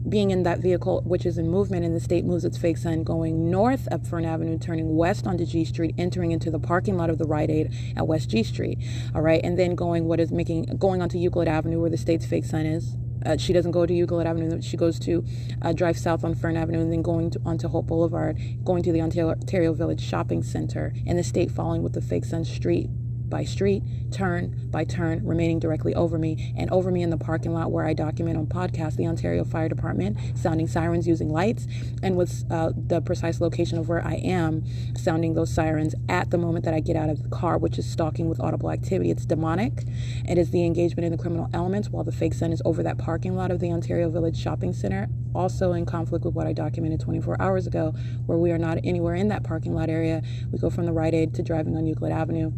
being in that vehicle, which is in movement, and the state moves its fake sun going north up Fern Avenue, turning west onto G Street, entering into the parking lot of the Rite Aid at West G Street. All right. And then going onto Euclid Avenue where the state's fake sun is. She doesn't go to Euclid Avenue. She goes to drive south on Fern Avenue and then going onto Hope Boulevard, going to the Ontario Village Shopping Center, and the state following with the fake sun street by street, turn by turn, remaining directly over me, and over me in the parking lot where I document on podcast the Ontario Fire Department sounding sirens using lights, and with the precise location of where I am sounding those sirens at the moment that I get out of the car, which is stalking with audible activity. It's demonic. It is the engagement in the criminal elements while the fake sun is over that parking lot of the Ontario Village Shopping Center, also in conflict with what I documented 24 hours ago, where we are not anywhere in that parking lot area. We go from the Rite Aid to driving on Euclid Avenue,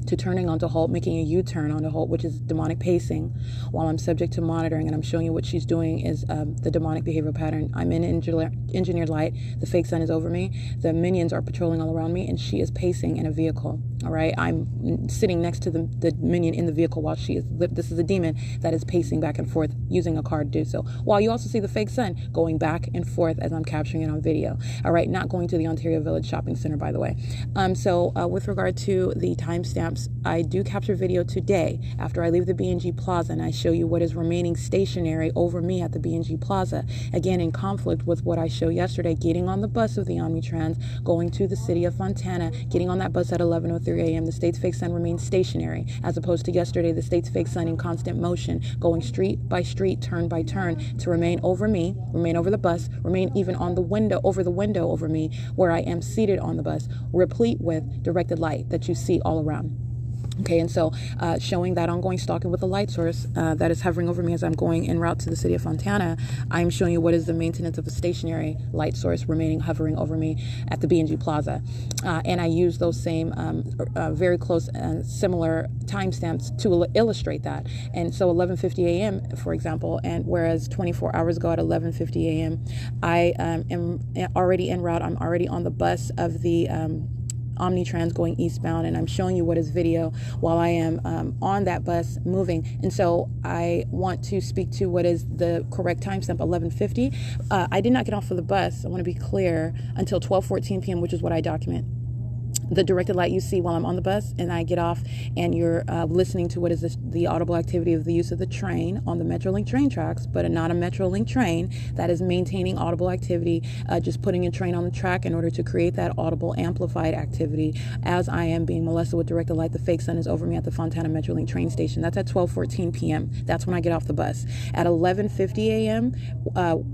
to turning onto Holt, making a U-turn onto Holt, which is demonic pacing, while I'm subject to monitoring. And I'm showing you what she's doing is the demonic behavioral pattern. I'm in engineered light. The fake sun is over me. The minions are patrolling all around me, and she is pacing in a vehicle. All right. I'm sitting next to the minion in the vehicle while she is. This is a demon that is pacing back and forth using a car to do so. While you also see the fake sun going back and forth as I'm capturing it on video. All right. Not going to the Ontario Village Shopping Center, by the way. So with regard to the timestamp timestamps. I do capture video today after I leave the B&G Plaza, and I show you what is remaining stationary over me at the B&G Plaza. Again, in conflict with what I showed yesterday, getting on the bus of the Omnitrans, going to the city of Fontana, getting on that bus at 11:03 a.m. The state's fake sun remains stationary, as opposed to yesterday, the state's fake sun in constant motion, going street by street, turn by turn, to remain over me, remain over the bus, remain even on the window, over me, where I am seated on the bus, replete with directed light that you see all around. Okay, and so showing that ongoing stalking with the light source that is hovering over me as I'm going en route to the city of Fontana, I'm showing you what is the maintenance of a stationary light source remaining hovering over me at the B&G Plaza. And I use those same very close and similar timestamps to illustrate that. And so 11:50 a.m., for example, and whereas 24 hours ago at 11:50 a.m., I am already en route. I'm already on the bus of the Omnitrans going eastbound, and I'm showing you what is video while I am on that bus moving. And so I want to speak to what is the correct timestamp, 11:50. I did not get off of the bus, I want to be clear, until 12:14 p.m., which is what I document. The directed light you see while I'm on the bus, and I get off, and you're listening to what is the audible activity of the use of the train on the Metrolink train tracks, but not a Metrolink train that is maintaining audible activity, just putting a train on the track in order to create that audible amplified activity. As I am being molested with directed light, the fake sun is over me at the Fontana Metrolink train station. That's at 12:14 p.m. That's when I get off the bus. At 11:50 a.m.,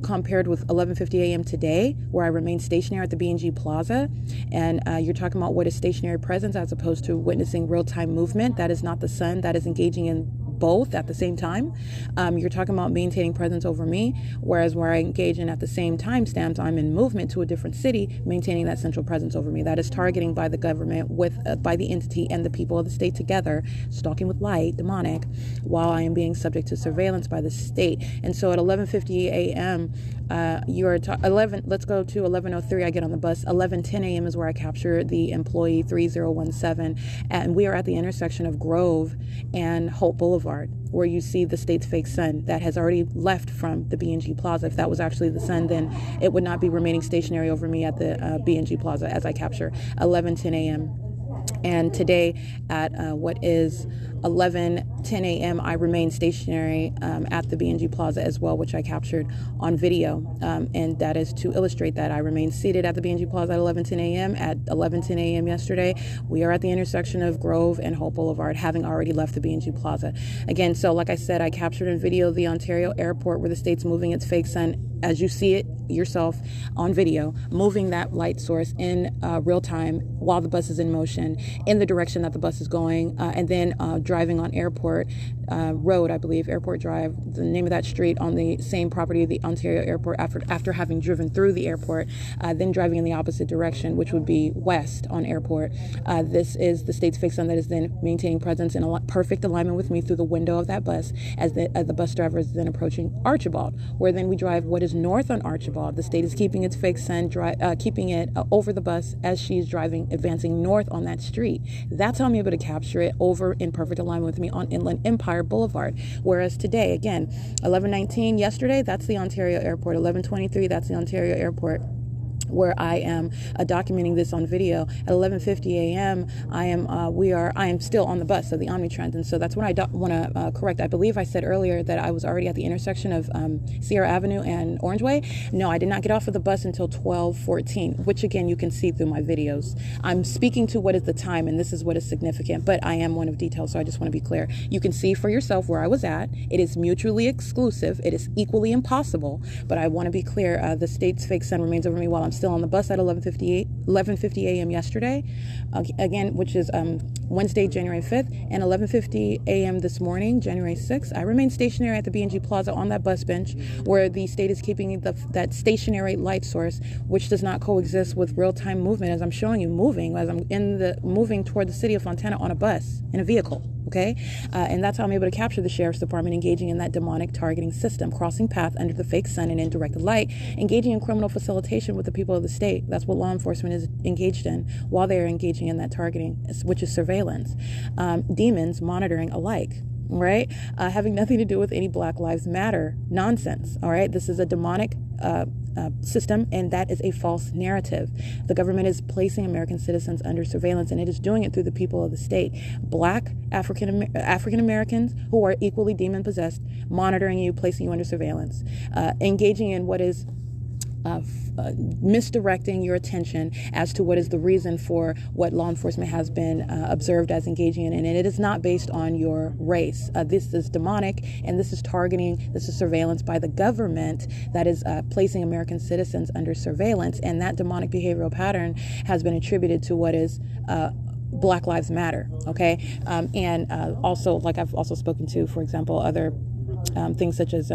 compared with 11:50 a.m. today, where I remain stationary at the B&G Plaza, and you're talking about what is stationary presence as opposed to witnessing real-time movement. That is not the sun. That is engaging in both at the same time. You're talking about maintaining presence over me, whereas where I engage in at the same time stamps, I'm in movement to a different city, maintaining that central presence over me. That is targeting by the government with by the entity and the people of the state together, stalking with light, demonic, while I am being subject to surveillance by the state. And so at 11:50 a.m., you are 11. Let's go to 11:03. I get on the bus. 11:10 a.m. is where I capture the employee 3017, and we are at the intersection of Grove and Hope Boulevard, where you see the state's fake sun that has already left from the B&G Plaza. If that was actually the sun, then it would not be remaining stationary over me at the B&G Plaza as I capture 11:10 a.m. And today at what is 11:10 a.m., I remain stationary at the B&G Plaza as well, which I captured on video. And that is to illustrate that I remain seated at the B&G Plaza at 11:10 a.m. At 11:10 a.m. yesterday, we are at the intersection of Grove and Hope Boulevard, having already left the B&G Plaza. Again, so like I said, I captured in video the Ontario airport where the state's moving its fake sun, as you see it yourself on video, moving that light source in real time while the bus is in motion in the direction that the bus is going, and then driving on Airport Road, I believe, Airport Drive, the name of that street, on the same property of the Ontario airport, after having driven through the airport, then driving in the opposite direction, which would be west on Airport. This is the state's fake sun that is then maintaining presence in perfect alignment with me through the window of that bus as the bus driver is then approaching Archibald, where then we drive what is north on Archibald. The state is keeping its fake sun, keeping it over the bus as she's driving, advancing north on that street. That's how I'm able to capture it over in perfect alignment with me on Inland Empire Boulevard. Whereas today, again, 11:19 yesterday, that's the Ontario airport. 11:23, that's the Ontario airport, where I am documenting this on video. At 11:50 a.m., I am still on the bus of the Omnitrans, and so that's what I want to correct. I believe I said earlier that I was already at the intersection of Sierra Avenue and Orange Way. No, I did not get off of the bus until 12:14, which again you can see through my videos. I'm speaking to what is the time, and this is what is significant, but I am one of detail, so I just want to be clear. You can see for yourself where I was at. It is mutually exclusive. It is equally impossible, but I want to be clear. The state's fake sun remains over me while I'm still on the bus at 11:50 a.m. yesterday, again, which is Wednesday, January 5th, and 11:50 a.m. this morning, January 6th. I remain stationary at the B&G Plaza on that bus bench where the state is keeping that stationary light source, which does not coexist with real-time movement, as I'm showing you, moving toward the city of Fontana on a bus, in a vehicle. Okay, and that's how I'm able to capture the sheriff's department engaging in that demonic targeting system, crossing path under the fake sun and in directed light, engaging in criminal facilitation with the people of the state. That's what law enforcement is engaged in while they are engaging in that targeting, which is surveillance, demons monitoring alike. Right, having nothing to do with any Black Lives Matter nonsense. All right, this is a demonic system, and that is a false narrative. The government is placing American citizens under surveillance, and it is doing it through the people of the state. Black African Americans who are equally demon possessed, monitoring you, placing you under surveillance, engaging in what is misdirecting your attention as to what is the reason for what law enforcement has been observed as engaging in. And it is not based on your race. This is demonic, and this is targeting, this is surveillance by the government that is placing American citizens under surveillance. And that demonic behavioral pattern has been attributed to what is Black Lives Matter. Okay. And also, like I've also spoken to, for example, other things such as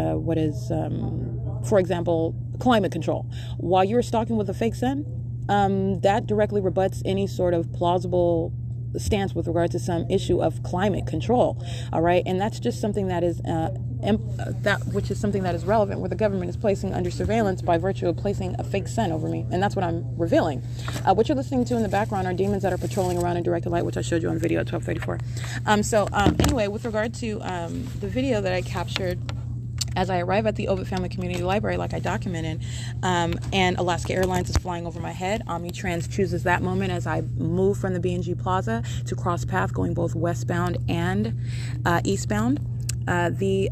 for example, climate control. While you're stalking with a fake sun, that directly rebuts any sort of plausible stance with regard to some issue of climate control. All right. And that's just something that is which is something that is relevant, where the government is placing under surveillance by virtue of placing a fake sun over me. And that's what I'm revealing. What you're listening to in the background are demons that are patrolling around in directed light, which I showed you on video at 12:34. Anyway, with regard to the video that I captured as I arrive at the Ovid Family Community Library, like I documented, and Alaska Airlines is flying over my head. Omnitrans chooses that moment as I move from the B&G Plaza to cross path, going both westbound and eastbound. The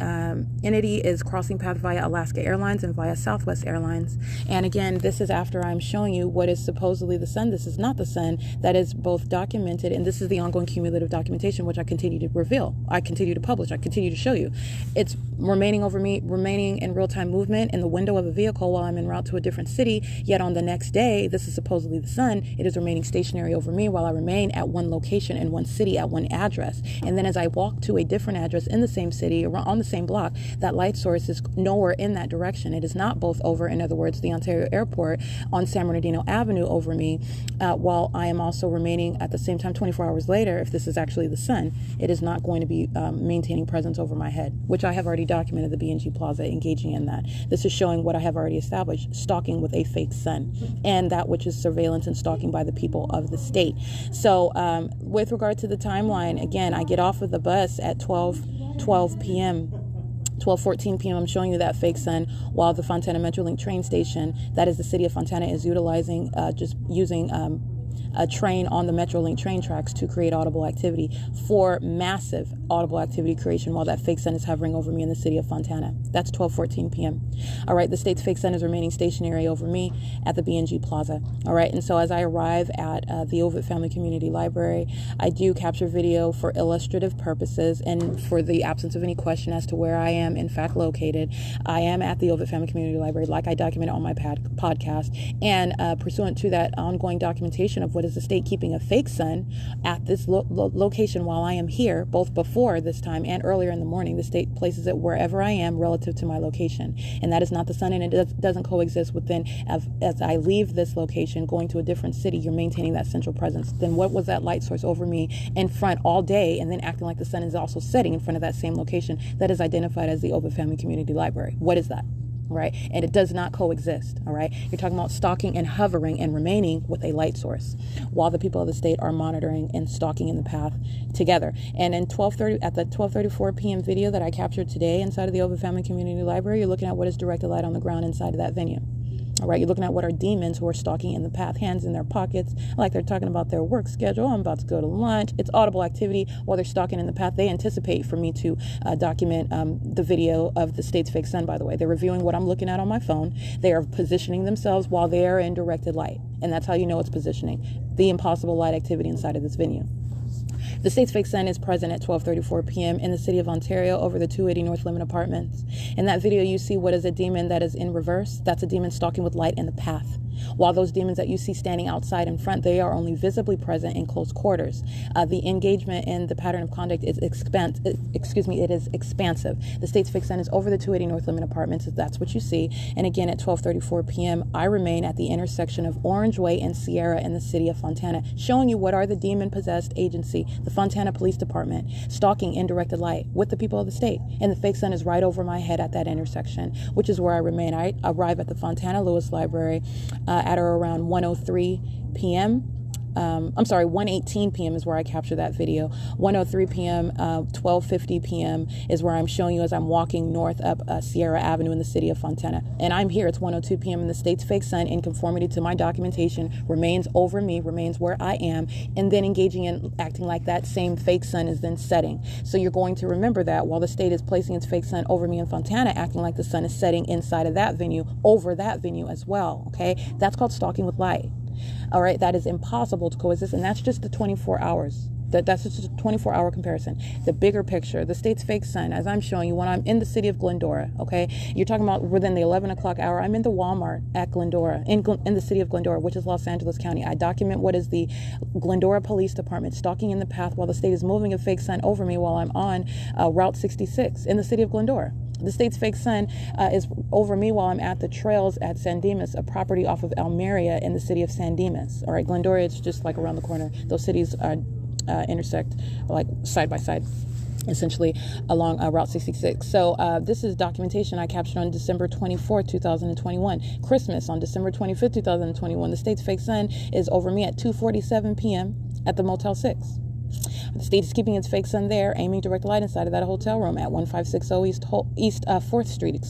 entity is crossing path via Alaska Airlines and via Southwest Airlines. And again, this is after I'm showing you what is supposedly the sun. This is not the sun. That is both documented, and this is the ongoing cumulative documentation, which I continue to reveal. I continue to publish. I continue to show you. It's remaining over me, remaining in real-time movement in the window of a vehicle while I'm en route to a different city. Yet on the next day, this is supposedly the sun. It is remaining stationary over me while I remain at one location in one city at one address. And then as I walk to a different address in the same city, on the same block, that light source is nowhere in that direction. It is not both over, in other words, the Ontario Airport on San Bernardino Avenue over me, while I am also remaining at the same time 24 hours later. If this is actually the sun, it is not going to be maintaining presence over my head, which I have already documented the B&G Plaza engaging in that. This is showing what I have already established, stalking with a fake sun, and that which is surveillance and stalking by the people of the state. So with regard to the timeline, again, I get off of the bus at 12 p.m. 12:14 p.m. I'm showing you that fake sun while the Fontana Metrolink train station, that is the city of Fontana, is utilizing just using a train on the Metrolink train tracks to create audible activity for massive audible activity creation while that fake sun is hovering over me in the city of Fontana. That's 12:14 p.m. All right, the state's fake sun is remaining stationary over me at the B&G Plaza. All right, and so as I arrive at the Ovid Family Community Library, I do capture video for illustrative purposes and for the absence of any question as to where I am in fact located. I am at the Ovid Family Community Library, like I documented on my podcast, and pursuant to that ongoing documentation of what is the state keeping a fake sun at this location while I am here, both before this time and earlier in the morning. The state places it wherever I am relative to my location, and that is not the sun, and it doesn't coexist within. As I leave this location going to a different city, you're maintaining that central presence. Then what was that light source over me in front all day and then acting like the sun is also setting in front of that same location that is identified as the Ovid Family Community Library? What is that? Right? And it does not coexist. All right. You're talking about stalking and hovering and remaining with a light source while the people of the state are monitoring and stalking in the path together. And in 12:30 at the 12:34 p.m. video that I captured today inside of the Ovid Family Community Library, you're looking at what is directed light on the ground inside of that venue. All right, you're looking at what are demons who are stalking in the path, hands in their pockets, like they're talking about their work schedule. I'm about to go to lunch. It's audible activity while they're stalking in the path. They anticipate for me to document the video of the state's fake sun, by the way. They're reviewing what I'm looking at on my phone. They are positioning themselves while they are in directed light. And that's how you know it's positioning. The impossible light activity inside of this venue. The state's fake sun is present at 12:34 p.m. in the city of Ontario over the 280 North Limit Apartments. In that video, you see what is a demon that is in reverse. That's a demon stalking with light in the path. While those demons that you see standing outside in front, they are only visibly present in close quarters. The engagement in the pattern of conduct is it is expansive. The state's fake sun is over the 280 North Limit Apartments. That's what you see. And again, at 12:34 p.m., I remain at the intersection of Orange Way and Sierra in the city of Fontana, showing you what are the demon-possessed agency, the Fontana Police Department, stalking in directed light with the people of the state. And the fake sun is right over my head at that intersection, which is where I remain. I arrive at the Fontana Lewis Library at or around 1:03 p.m. I'm sorry, 1:18 p.m. is where I capture that video. 1:03 p.m., 12:50 p.m. is where I'm showing you as I'm walking north up Sierra Avenue in the city of Fontana. And I'm here. It's 1:02 p.m. and the state's fake sun, in conformity to my documentation, remains over me, remains where I am, and then engaging in acting like that same fake sun is then setting. So you're going to remember that while the state is placing its fake sun over me in Fontana, acting like the sun is setting inside of that venue, over that venue as well. Okay, that's called stalking with light. All right, that is impossible to coexist, and that's just the 24 hours. That's just a 24-hour comparison. The bigger picture, the state's fake sun, as I'm showing you, when I'm in the city of Glendora, okay, you're talking about within the 11 o'clock hour, I'm in the Walmart at Glendora, in the city of Glendora, which is Los Angeles County. I document what is the Glendora Police Department stalking in the path while the state is moving a fake sun over me while I'm on Route 66 in the city of Glendora. The state's fake sun is over me while I'm at the trails at San Dimas, a property off of Almeria in the city of San Dimas. All right, Glendora is just like around the corner. Those cities intersect like side by side, essentially along Route 66. So this is documentation I captured on December 24th, 2021. Christmas on December 25th, 2021. The state's fake sun is over me at 2:47 p.m. at the Motel 6. The state is keeping its fake sun there, aiming direct light inside of that hotel room at 1560 East 4th Street,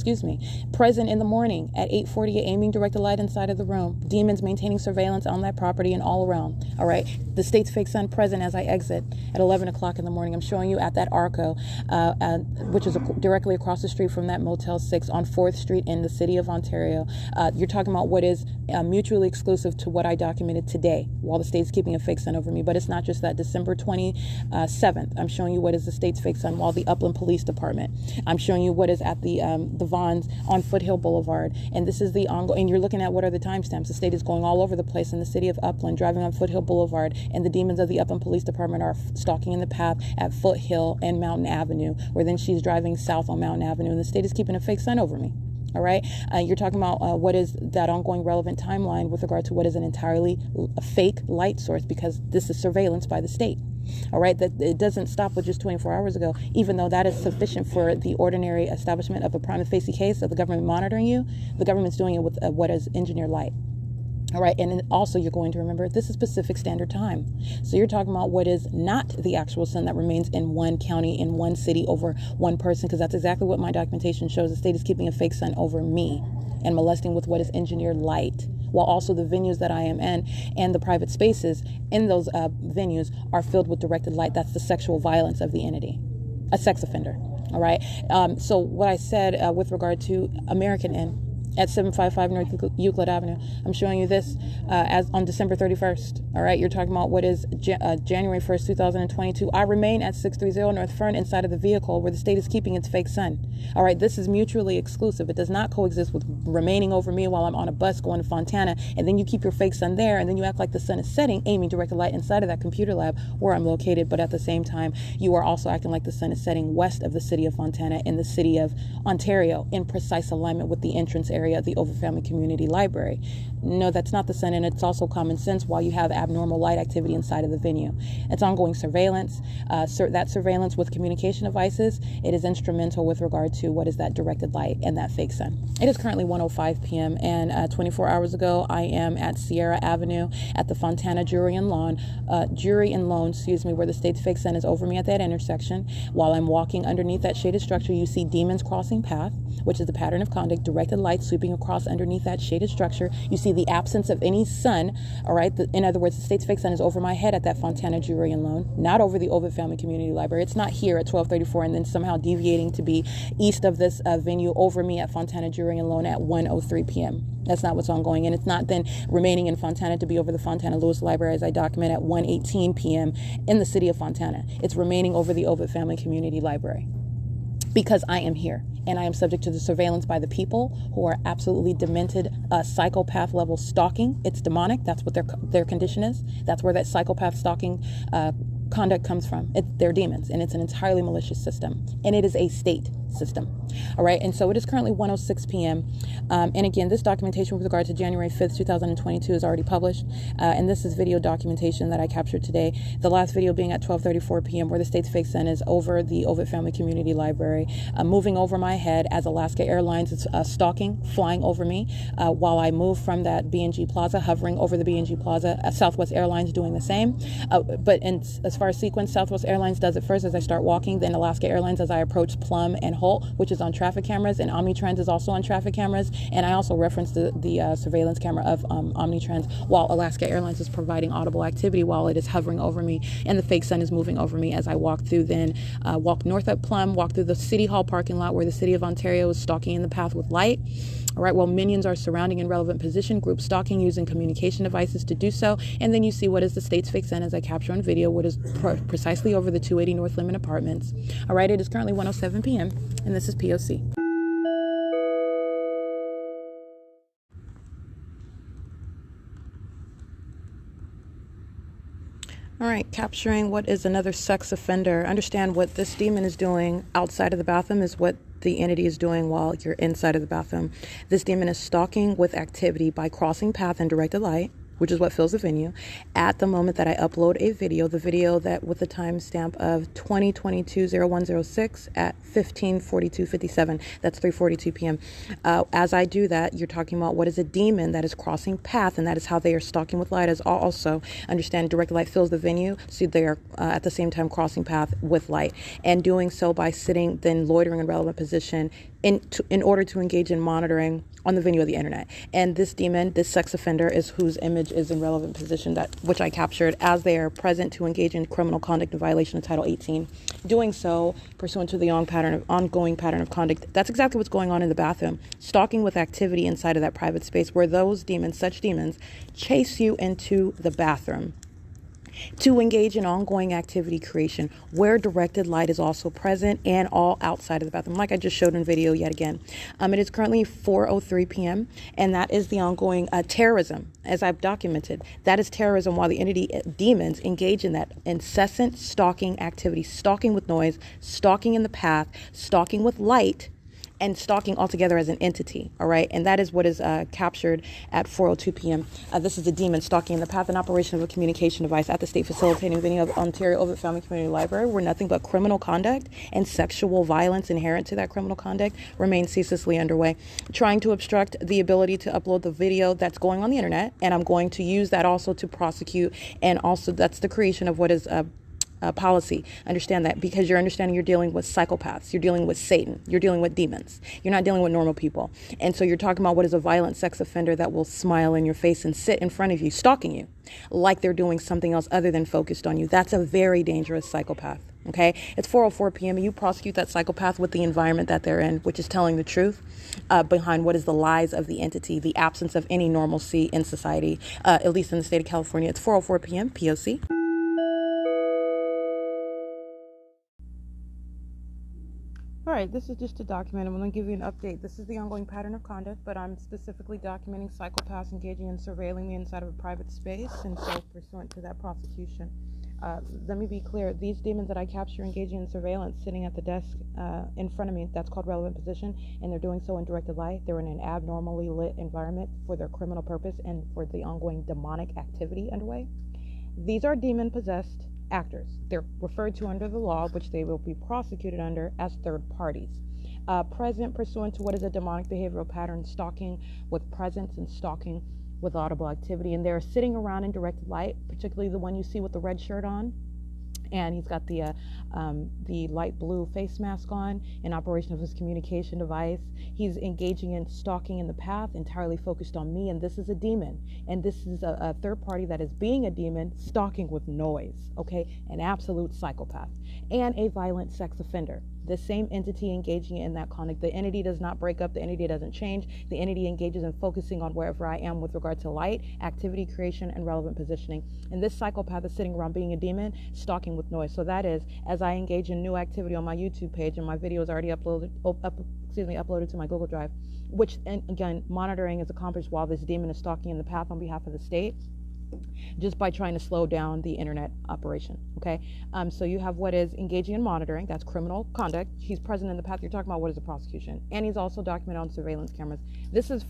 Present in the morning at 8:48, aiming directed light inside of the room. Demons maintaining surveillance on that property and all around. All right. The state's fake sun present as I exit at 11 o'clock in the morning. I'm showing you at that Arco, which is directly across the street from that Motel 6 on 4th Street in the city of Ontario. You're talking about what is mutually exclusive to what I documented today while the state's keeping a fake sun over me. But it's not just that. December 27th, I'm showing you what is the state's fake sun while the Upland Police Department. I'm showing you what is at the Vons on Foothill Boulevard. And this is the ongoing, and you're looking at what are the timestamps. The state is going all over the place in the city of Upland, driving on Foothill Boulevard, and the demons of the Upland Police Department are stalking in the path at Foothill and Mountain Avenue, where then she's driving south on Mountain Avenue, and the state is keeping a fake sun over me. All right. You're talking about what is that ongoing relevant timeline with regard to what is an entirely fake light source, because this is surveillance by the state. All right, that it doesn't stop with just 24 hours ago, even though that is sufficient for the ordinary establishment of a prima facie case of the government monitoring you. The government's doing it with what is engineered light. All right, and then also you're going to remember this is Pacific Standard Time. So you're talking about what is not the actual sun that remains in one county, in one city, over one person, because that's exactly what my documentation shows. The state is keeping a fake sun over me and molesting with what is engineered light, while also the venues that I am in and the private spaces in those venues are filled with directed light. That's the sexual violence of the entity, a sex offender. All right. So what I said with regard to American Inn at 755 North Euclid Avenue, I'm showing you this as on December 31st. All right, you're talking about what is January 1st, 2022. I remain at 630 North Fern inside of the vehicle where the state is keeping its fake sun. All right, this is mutually exclusive. It does not coexist with remaining over me while I'm on a bus going to Fontana, and then you keep your fake sun there, and then you act like the sun is setting, aiming directed light inside of that computer lab where I'm located, but at the same time, you are also acting like the sun is setting west of the city of Fontana in the city of Ontario in precise alignment with the entrance area of the Overfamily Community Library. No, that's not the sun, and it's also common sense while you have abnormal light activity inside of the venue. It's ongoing surveillance. That surveillance with communication devices, it is instrumental with regard to what is that directed light and that fake sun. It is currently 1:05 p.m. and 24 hours ago, I am at Sierra Avenue at the Fontana Jury and Loan, where the state's fake sun is over me at that intersection. While I'm walking underneath that shaded structure, you see demons crossing path, which is the pattern of conduct, directed light sweeping across underneath that shaded structure. You see the absence of any sun. All right. In other words, the state's fake sun is over my head at that Fontana Jury and Loan, not over the Ovid Family Community Library. It's not here at 1234 and then somehow deviating to be east of this venue over me at Fontana Jury and Loan at 1:03 p.m. That's not what's ongoing. And it's not then remaining in Fontana to be over the Fontana Lewis Library as I document at 1:18 p.m. in the city of Fontana. It's remaining over the Ovid Family Community Library because I am here. And I am subject to the surveillance by the people who are absolutely demented, psychopath level stalking. It's demonic. That's what their condition is. That's where that psychopath stalking conduct comes from. They're demons, and it's an entirely malicious system, and it is a state system. All right, and so it is currently 1:06 p.m. And again, this documentation with regard to January 5th, 2022 is already published, and this is video documentation that I captured today. The last video being at 12:34 p.m. where the state's fake Sen is over the Ovid Family Community Library, moving over my head as Alaska Airlines is stalking, flying over me while I move from that B&G Plaza, hovering over the B&G Plaza. Southwest Airlines doing the same, but as far as sequence, Southwest Airlines does it first as I start walking, then Alaska Airlines as I approach Plum and Holt, which is on traffic cameras, and Omnitrans is also on traffic cameras, and I also referenced the surveillance camera of Omnitrans while Alaska Airlines is providing audible activity while it is hovering over me, and the fake Sen is moving over me as I walk through, then walk north at Plum, walk through the City Hall parking lot where the City of Ontario is stalking in the path with light. All right, well, minions are surrounding in relevant position, group stalking using communication devices to do so, and then you see what is the state's fake Sen as I capture on video, what is precisely over the 280 North Lemon Apartments. All right, it is currently 1:07 p.m., and this is P.O.C. All right, capturing what is another sex offender. Understand what this demon is doing outside of the bathroom is what the entity is doing while you're inside of the bathroom. This demon is stalking with activity by crossing path and directed light, which is what fills the venue, at the moment that I upload a video, the video that with the timestamp of 2022-0106 at 15:42:57. That's 3:42 p.m. As I do that, you're talking about what is a demon that is crossing path, and that is how they are stalking with light. As also understand, direct light fills the venue, so they are at the same time crossing path with light, and doing so by sitting, then loitering in relevant position in order to engage in monitoring on the venue of the internet. And this demon, this sex offender, is whose image is in relevant position, which I captured as they are present to engage in criminal conduct in violation of Title 18. Doing so pursuant to the ongoing pattern of conduct. That's exactly what's going on in the bathroom. Stalking with activity inside of that private space where those demons, such demons, chase you into the bathroom to engage in ongoing activity creation where directed light is also present and all outside of the bathroom, like I just showed in video yet again. It is currently 4:03 p.m. and that is the ongoing terrorism, as I've documented. That is terrorism while the entity demons engage in that incessant stalking activity, stalking with noise, stalking in the path, stalking with light, and stalking altogether as an entity, all right? And that is what is captured at 4:02 p.m. This is a demon stalking in the path and operation of a communication device at the state facilitating venue of Ontario Ovid Family Community Library, where nothing but criminal conduct and sexual violence inherent to that criminal conduct remains ceaselessly underway, trying to obstruct the ability to upload the video that's going on the internet. And I'm going to use that also to prosecute, and also that's the creation of what is policy. Understand that, because you're understanding you're dealing with psychopaths, you're dealing with Satan, you're dealing with demons, you're not dealing with normal people. And so you're talking about what is a violent sex offender that will smile in your face and sit in front of you, stalking you like they're doing something else other than focused on you. That's a very dangerous psychopath. Okay, it's 4:04 p.m. and you prosecute that psychopath with the environment that they're in, which is telling the truth behind what is the lies of the entity, the absence of any normalcy in society, at least in the state of California. It's 4:04 p.m. P.O.C. All right, this is just to document. I'm going to give you an update. This is the ongoing pattern of conduct, but I'm specifically documenting psychopaths engaging in surveilling me inside of a private space, and so pursuant to that prosecution. Let me be clear. These demons that I capture engaging in surveillance, sitting at the desk in front of me, that's called relevant position, and they're doing so in directed light. They're in an abnormally lit environment for their criminal purpose and for the ongoing demonic activity underway. These are demon-possessed actors. They're referred to under the law, which they will be prosecuted under, as third parties. Present pursuant to what is a demonic behavioral pattern, stalking with presence and stalking with audible activity. And they're sitting around in directed light, particularly the one you see with the red shirt on. And he's got the light blue face mask on in operation of his communication device. He's engaging in stalking in the path, entirely focused on me. And this is a demon. And this is a third party that is being a demon, stalking with noise, okay? An absolute psychopath and a violent sex offender. The same entity engaging in that conduct. The entity does not break up. The entity doesn't change. The entity engages in focusing on wherever I am with regard to light, activity creation, and relevant positioning. And this psychopath is sitting around being a demon, stalking with noise. So that is, as I engage in new activity on my YouTube page, and my video is already uploaded to my Google Drive, which, and again, monitoring is accomplished while this demon is stalking in the path on behalf of the state. just by trying to slow down the internet operation. Okay, so you have what is engaging in monitoring, that's criminal conduct. He's present in the path. You're talking about what is a prosecution, and he's also documented on surveillance cameras. This is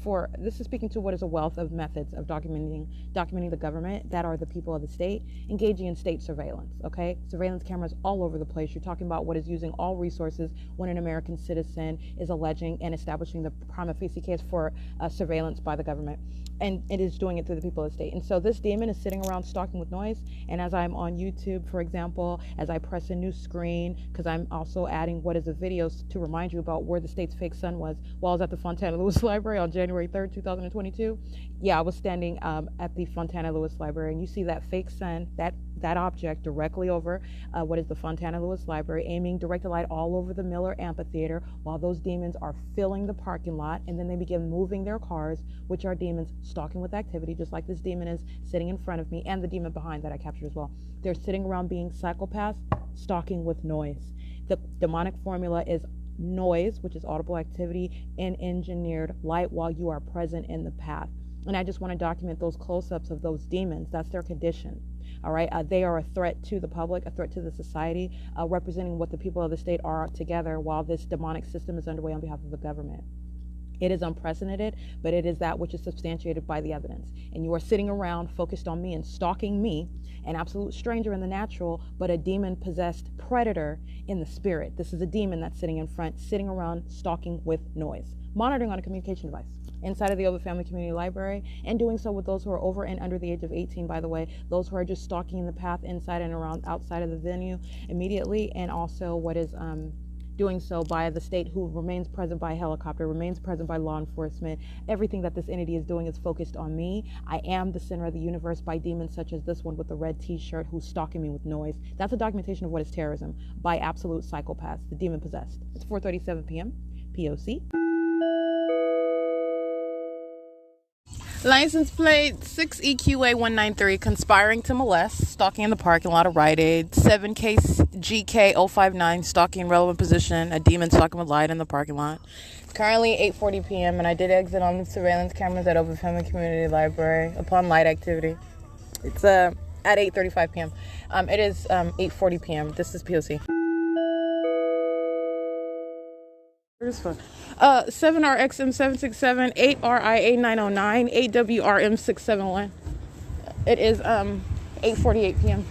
speaking to what is a wealth of methods of documenting the government that are the people of the state, engaging in state surveillance. Okay, surveillance cameras all over the place. You're talking about what is using all resources when an American citizen is alleging and establishing the prima facie case for surveillance by the government, and it is doing it through the people of the state. And so this demon is sitting around stalking with noise. And as I'm on YouTube, for example, as I press a new screen, because I'm also adding what is a video to remind you about where the state's fake sun was while I was at the Fontana Lewis Library on January 3rd, 2022. Yeah, I was standing at the Fontana Lewis Library, and you see that fake sun, that object directly over what is the Fontana Lewis Library, aiming directed light all over the Miller Amphitheater while those demons are filling the parking lot, and then they begin moving their cars, which are demons stalking with activity, just like this demon is sitting in front of me and the demon behind that I captured as well. They're sitting around being psychopaths, stalking with noise. The demonic formula is noise, which is audible activity, and engineered light while you are present in the path. And I just want to document those close-ups of those demons. That's their condition. All right, they are a threat to the public, a threat to the society, representing what the people of the state are together while this demonic system is underway on behalf of the government. It is unprecedented, but it is that which is substantiated by the evidence. And you are sitting around focused on me and stalking me, an absolute stranger in the natural, but a demon-possessed predator in the spirit. This is a demon that's sitting in front, sitting around stalking with noise, monitoring on a communication device inside of the Ovid Family Community Library, and doing so with those who are over and under the age of 18, by the way, those who are just stalking the path inside and around outside of the venue immediately, and also what is doing so by the state, who remains present by helicopter, remains present by law enforcement. Everything that this entity is doing is focused on me. I am the center of the universe by demons such as this one with the red t-shirt who's stalking me with noise. That's a documentation of what is terrorism by absolute psychopaths, the demon possessed. It's 4:37 p.m. P.O.C. License plate 6EQA193, conspiring to molest, stalking in the parking lot of Rite Aid. 7case GK059, stalking relevant position, a demon stalking with light in the parking lot. Currently 8:40 p.m. and I did exit on the surveillance cameras at Ovid Family Community Library upon light activity. It's at 8:35 p.m. It is 8:40 p.m. This is P.O.C. 7RXM767, 8RIA909, 8WRM671. It is 8:48 p.m.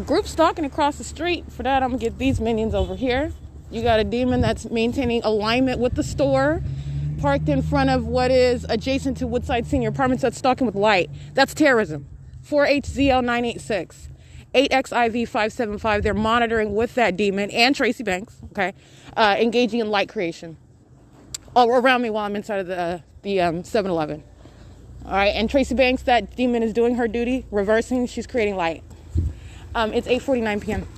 Group stalking across the street. For that, I'm gonna get these minions over here. You got a demon that's maintaining alignment with the store, parked in front of what is adjacent to Woodside Senior Apartments, that's stalking with light. That's terrorism. 4HZL986. 8XIV575, they're monitoring with that demon and Tracy Banks, okay, engaging in light creation all around me while I'm inside of the 7-Eleven. All right, and Tracy Banks, that demon is doing her duty, reversing, she's creating light. It's 8:49 p.m.